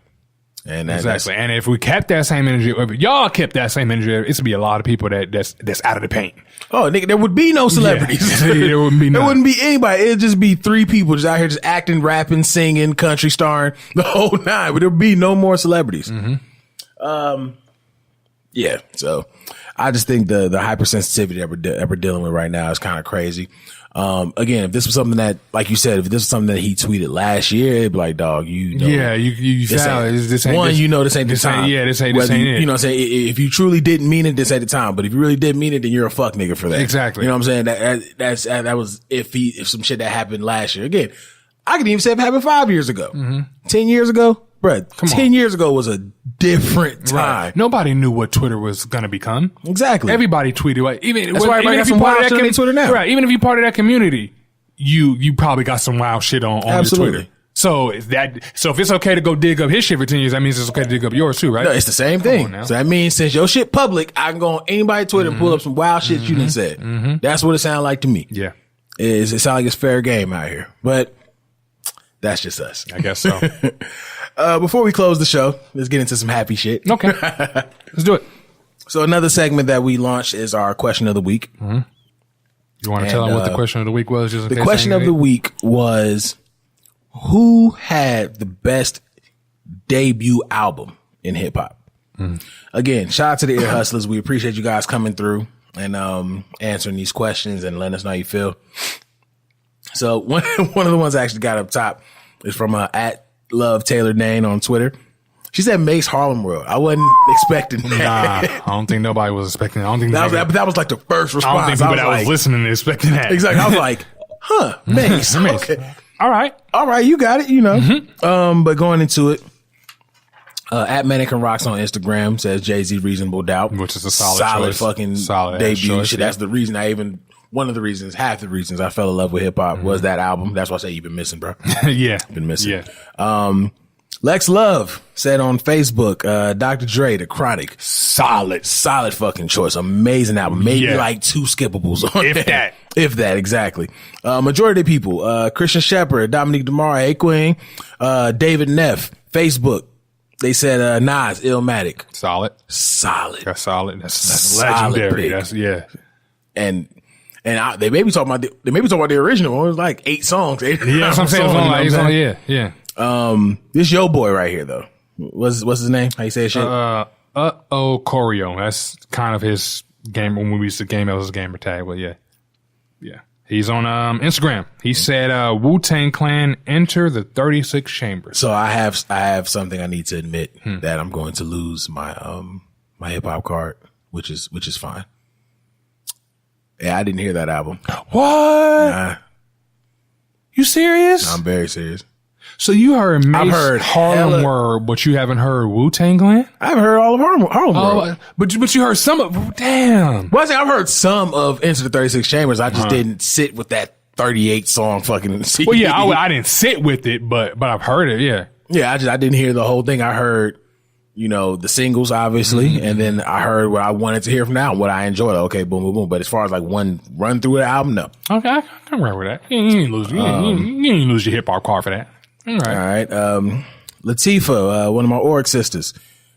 And exactly. And if we kept that same energy, or if y'all kept that same energy, it's be a lot of people that's out of the paint. Oh, nigga, there would be no celebrities. Yeah. There wouldn't be. There wouldn't be anybody. It'd just be 3 people just out here just acting, rapping, singing, country starring, the whole nine. But there'd be no more celebrities. Yeah. So I just think the hypersensitivity that we're dealing with right now is kind of crazy. Again, if this was something that, like you said, if this was something that he tweeted last year, it'd be like, dog, you this ain't this ain't this ain't the time. This ain't it. You know what I'm saying? If you truly didn't mean it, this ain't the time. But if you really did mean it, then you're a fuck nigga for that. Exactly. You know what I'm saying? That was if some shit that happened last year. Again, I could even say it happened 5 years ago. 10 years ago. Bruh, 10 years ago was a different time. Right. Nobody knew what Twitter was going to become. Exactly. Everybody tweeted. Like, even if you're part of that Twitter now. Right. Even if you're part of that community, you probably got some wild shit on your Twitter. So if it's okay to go dig up his shit for 10 years, that means it's okay to dig up yours too, right? No, it's the same thing. So that means since your shit public, I can go on anybody's Twitter and pull up some wild shit you done said. That's what it sounds like to me. Yeah. It sounds like it's fair game out here. But that's just us. I guess so. Before we close the show, let's get into some happy shit. Okay. Let's do it. So another segment that we launched is our question of the week. You want to tell them what the question of the week was? The question of the week was, who had the best debut album in hip hop? Again, shout out to the Ear Hustlers. We appreciate you guys coming through and answering these questions and letting us know how you feel. So one of the ones I actually got up top is from at Love Taylor Dane on Twitter. She said Mace Harlem World. I wasn't expecting that. Nah, I don't think nobody was expecting that. I don't think that was like the first response. I don't think people that was listening to expecting that. Exactly. I was like, Mace. Okay. All right, you got it. You know, but going into it. At Mannequin Rocks on Instagram says Jay-Z Reasonable Doubt, which is a solid choice. Fucking debut. Choice, That's the reason half the reasons I fell in love with hip hop was that album. That's why I say you've been missing, bro. Yeah. Been missing. Yeah. Lex Love said on Facebook, Dr. Dre, The Chronic. Solid fucking choice. Amazing album. Maybe like 2 skippables on If that. If that, exactly. Majority of people, Christian Shepherd, Dominique DeMar, A Queen, David Neff, Facebook. They said Nas, Illmatic. Solid. That's solid. That's legendary. That's And they may be talking about the original one. It was like 8 songs. Yeah, that's what I'm saying. Yeah. This yo boy right here though. What's his name? How you say his shit? Choreo. That's kind of his game when we used to game. That was his gamer tag. But yeah. He's on Instagram. He said Wu-Tang Clan enter the 36 chambers. So I have something I need to admit that I'm going to lose my my hip hop card, which is fine. Yeah, I didn't hear that album. What? Nah. You serious? I'm very serious. So you heard Harlem World, but you haven't heard Wu-Tang Clan? I've heard all of Harlem World. But you heard some of, damn. Well, I've heard some of Enter the 36 Chambers. I just didn't sit with that 38 song fucking CD. Well, yeah, I didn't sit with it, but I've heard it, yeah. Yeah, I didn't hear the whole thing. I heard, the singles, obviously, and then I heard what I wanted to hear from now, what I enjoyed. Okay, boom, boom, boom. But as far as like one run through the album, no. Okay, I can run with that. You ain't lose your hip hop card for that. All right. Latifah, one of my org sisters,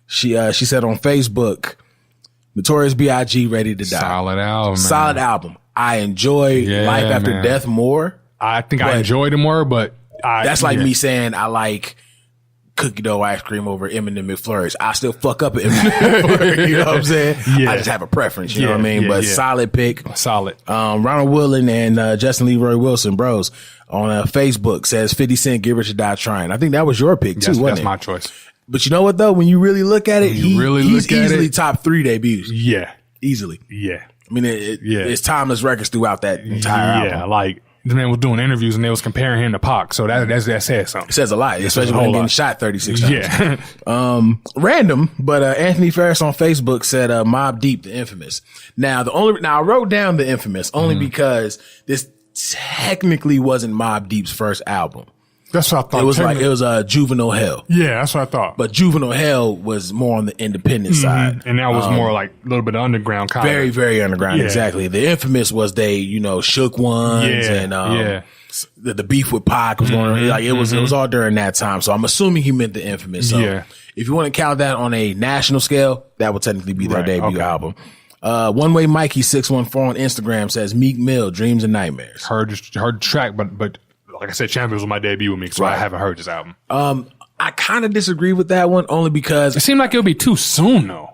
she said on Facebook, Notorious B.I.G. Ready to Die. Solid album. I enjoy Life After Death more. I think I enjoyed it more, but that's like me saying I like cookie dough ice cream over M&M McFlurries. I still fuck up at M&M. You know what I'm saying? Yeah. I just have a preference. You know what I mean? But solid pick. Solid. Ronald Willen and Justin Leroy Wilson, bros, on Facebook says 50 Cent, Get Rich or Die Trying. I think that was your pick too, wasn't it? That's my choice. But you know what though? When you really look at it, he's easily top 3 debuts. Yeah. Easily. Yeah. I mean, it's timeless records throughout that entire album. Yeah, like the man was doing interviews and they was comparing him to Pac, so that says something. It says a lot, especially when getting shot 36 times. Yeah. Random, but Anthony Ferris on Facebook said Mobb Deep, The Infamous. Now I wrote down The Infamous only because this technically wasn't Mobb Deep's first album. That's what I thought. It was Juvenile Hell. Yeah, that's what I thought. But Juvenile Hell was more on the independent side. And that was more like a little bit of underground kind Very, very underground, exactly. The Infamous was Shook Ones and the beef with Pac was going on. Like it was all during that time. So I'm assuming he meant The Infamous. So if you want to count that on a national scale, that would technically be their debut album. One Way Mikey 614 on Instagram says Meek Mill, Dreams and Nightmares. Heard the track, but like I said, Champions was my debut with me, so I haven't heard this album. I kind of disagree with that one only because it seemed like it would be too soon though.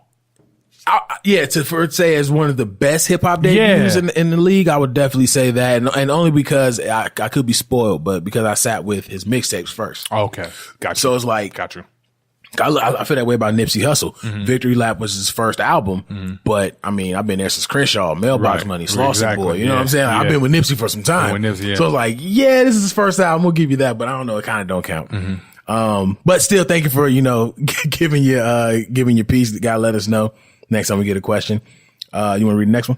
For it to say as one of the best hip hop debuts in the league, I would definitely say that, and only because I could be spoiled, but because I sat with his mixtapes first. Okay, gotcha. So it's like, gotcha. I feel that way about Nipsey Hussle. Victory Lap was his first album, but I mean, I've been there since Crenshaw, Mailbox Money, Slauson Boy. You know what I'm saying? I've been with Nipsey for some time. So it's like, this is his first album. We'll give you that, but I don't know. It kind of don't count. But still, thank you for giving your piece. Gotta let us know next time we get a question. You want to read the next one?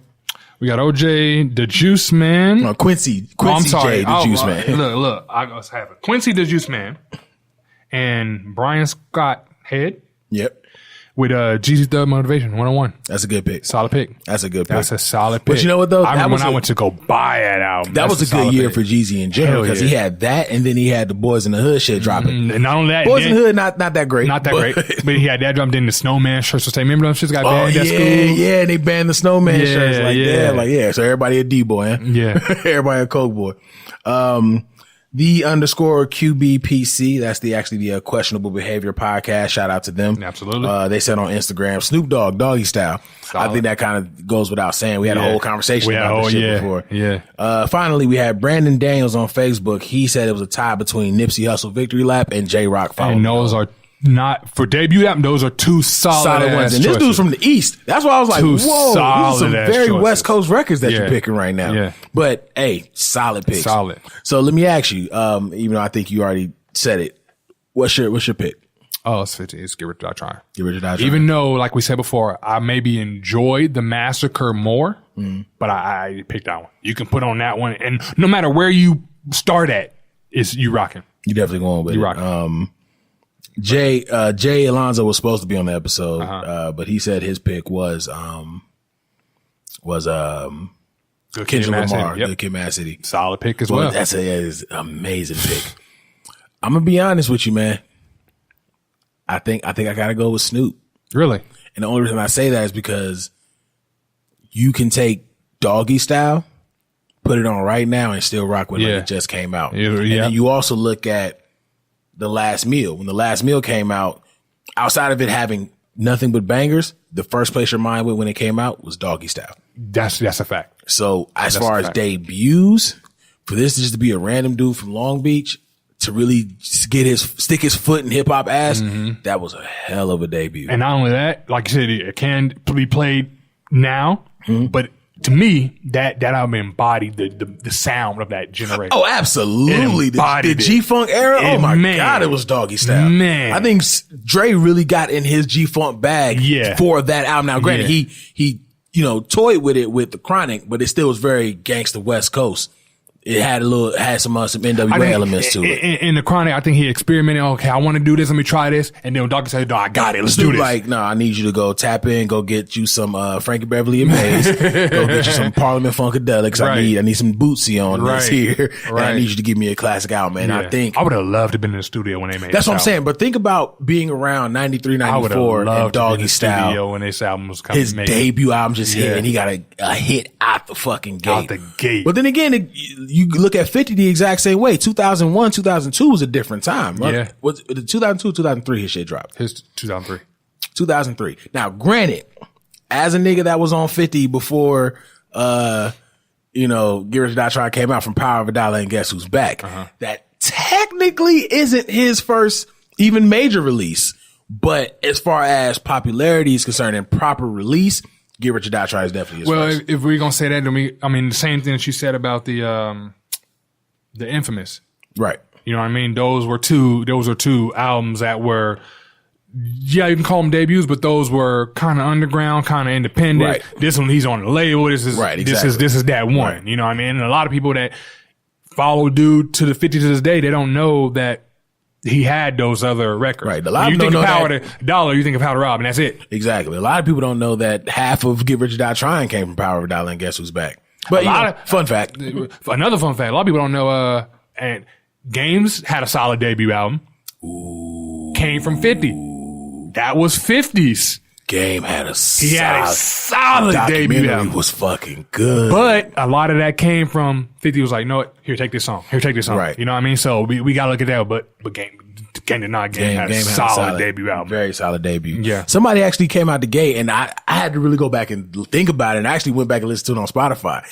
We got OJ the Juice Man. No, Quincy J the Juice Man. Look, I have it. Quincy the Juice Man. And Brian Scott Head. Yep. With Jeezy Thug Motivation 101. That's a good pick. Solid pick. That's a good pick. That's a solid pick. But you know what though? I remember when I went to go buy that album. That was a good year for Jeezy in general because he had that and then he had the Boys in the Hood shit dropping. And not only that, Boys in the Hood not that great. Not that great. But he had that dropped in the Snowman shirts. So remember those shits got banned at school? Yeah, and they banned the Snowman shirts like that. So everybody a D boy, huh? Yeah. Everybody a Coke boy. The _QBPC. That's the questionable behavior podcast. Shout out to them. Absolutely. They said on Instagram, Snoop Dogg, Doggy Style. Solid. I think that kind of goes without saying. We had a whole conversation about this shit before. Yeah. Finally, we had Brandon Daniels on Facebook. He said it was a tie between Nipsey Hussle Victory Lap and J Rock. And those are not for debut album. Those are two solid ones. And this dude's from the East. That's why I was like, whoa, these are some very West Coast records that you're picking right now. Yeah. But hey, solid picks. Solid. So let me ask you, even though I think you already said it, what's your pick? Oh, it's 50. It's Get Rich or Die Trying. Get Rich or Die Trying. Even though, like we said before, I maybe enjoyed The Massacre more, but I picked that one. You can put on that one, and no matter where you start at, is you rocking. You definitely going with you it. Rocking. Jay Alonzo was supposed to be on the episode, but he said his pick was Kendrick Lamar, Good Kid, Mad City. Solid pick as well. That's an amazing pick. I'm gonna be honest with you, man. I think I gotta go with Snoop. Really? And the only reason I say that is because you can take Doggy Style, put it on right now, and still rock with it like it just came out. Yeah. And then you also look at The Last Meal. When The Last Meal came out, outside of it having nothing but bangers, the first place your mind went when it came out was Doggy Style. That's a fact. So as far as debuts, for this just to be a random dude from Long Beach to really stick his foot in hip hop ass, that was a hell of a debut. And not only that, like you said, it can be played now, but to me, that album embodied the sound of that generation. Oh, absolutely. The G-Funk era. Oh my God, it was Doggy Style. Man. I think Dre really got in his G-Funk bag for that album. Now, granted, he toyed with it with the Chronic, but it still was very gangsta West Coast. It had some NWA elements to it. In the Chronic, I think he experimented. Okay, I want to do this. Let me try this. And then Doggy said, "No, I got it. Let's do this." Like, no, I need you to go tap in, go get you some Frankie Beverly and Mays, go get you some Parliament Funkadelics. Right. I need some Bootsy on this here. Right. And I need you to give me a classic album, man. Yeah. I think I would have loved to have been in the studio when they made. That's what I'm saying. But think about being around 93, 94 and Doggy Style when this album was coming. His debut album just hit, and he got a hit out the fucking gate. Out the gate. But then again, you look at 50 the exact same way. 2001, 2002 was a different time, right? Yeah. Was it 2002, 2003 his shit dropped? His 2003. 2003. Now, granted, as a nigga that was on 50 before, Get Rich or Die Trying came out from Power of a Dollar and Guess Who's Back, that technically isn't his first even major release. But as far as popularity is concerned and proper release, Get Rich or Die Trying is definitely his first. If we're going to say that, then the same thing that you said about the Infamous. Right. You know what I mean? Those were two albums that were, you can call them debuts, but those were kind of underground, kind of independent. Right. This one, he's on the label. This is that one. Right. You know what I mean? And a lot of people that follow dude to the 50s to this day, they don't know that he had those other records. Right. A lot when of people think don't of know Power to Dollar, you think of How to Rob, and that's it. Exactly. A lot of people don't know that half of Get Rich or Die Trying came from Power of a Dollar and Guess Who's Back. But fun fact. Another fun fact. A lot of people don't know, and Games had a solid debut album. Ooh. Came from 50. That was 50s. Game had a solid, he had a solid debut album. Was fucking good. But a lot of that came from 50 was like, no, here, take this song. Here, take this song. Right. You know what I mean? So we got to look at that. But Game had a solid debut album. Very solid debut. Yeah. Somebody actually came out the gate, and I had to really go back and think about it, and I actually went back and listened to it on Spotify.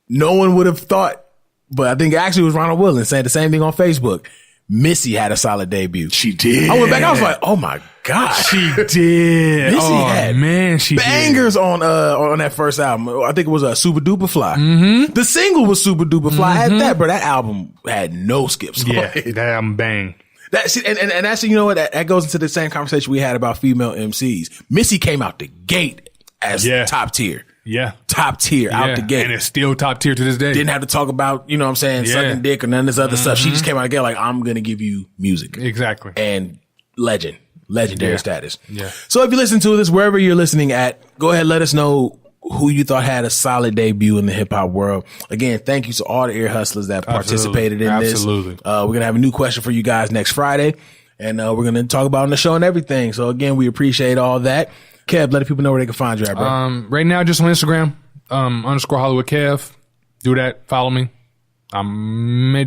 No one would have thought, but I think it actually was Ronald Williams saying the same thing on Facebook. Missy had a solid debut. She did. I went back, I was like, oh my God. She did. Missy had she bangers did. on that first album. I think it was Super Duper Fly. Mm-hmm. The single was Super Duper Fly. I had that, but that album had no skips. Yeah, that album bang. And that's, you know what, that goes into the same conversation we had about female MCs. Missy came out the gate as top tier. Yeah. Top tier out the gate. And it's still top tier to this day. Didn't have to talk about, you know what I'm saying, sucking dick or none of this other stuff. She just came out the gate like, I'm going to give you music. Exactly. And legendary status. Yeah. So if you listen to this, wherever you're listening at, go ahead, let us know who you thought had a solid debut in the hip hop world. Again, thank you to all the ear hustlers that participated in this. Absolutely. We're going to have a new question for you guys next Friday. And we're going to talk about on the show and everything. So again, we appreciate all that. Kev, let the people know where they can find you at, bro. Right now, just on Instagram, _ Hollywood Kev. Do that. Follow me. I may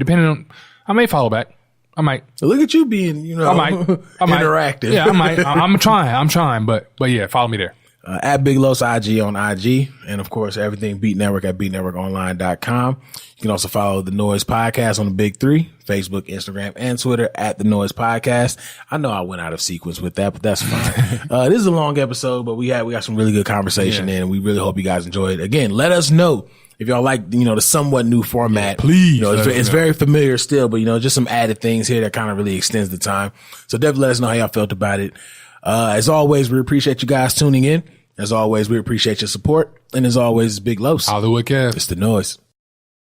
follow back. I might. Look at you being, I might. interactive. Yeah, I might. I'm trying. But yeah, follow me there. At Big Los IG on IG. And of course, everything Beat Network at beatnetworkonline.com. You can also follow the Noize Podcast on the Big Three, Facebook, Instagram, and Twitter at the Noize Podcast. I know I went out of sequence with that, but that's fine. This is a long episode, but we got some really good conversation in, and we really hope you guys enjoy it. Again, let us know if y'all like, the somewhat new format. Yeah, please. It's very familiar still, but just some added things here that kind of really extends the time. So definitely let us know how y'all felt about it. As always, we appreciate you guys tuning in. As always, we appreciate your support. And as always, Big Los. Hollywood Kev. It's the Noize.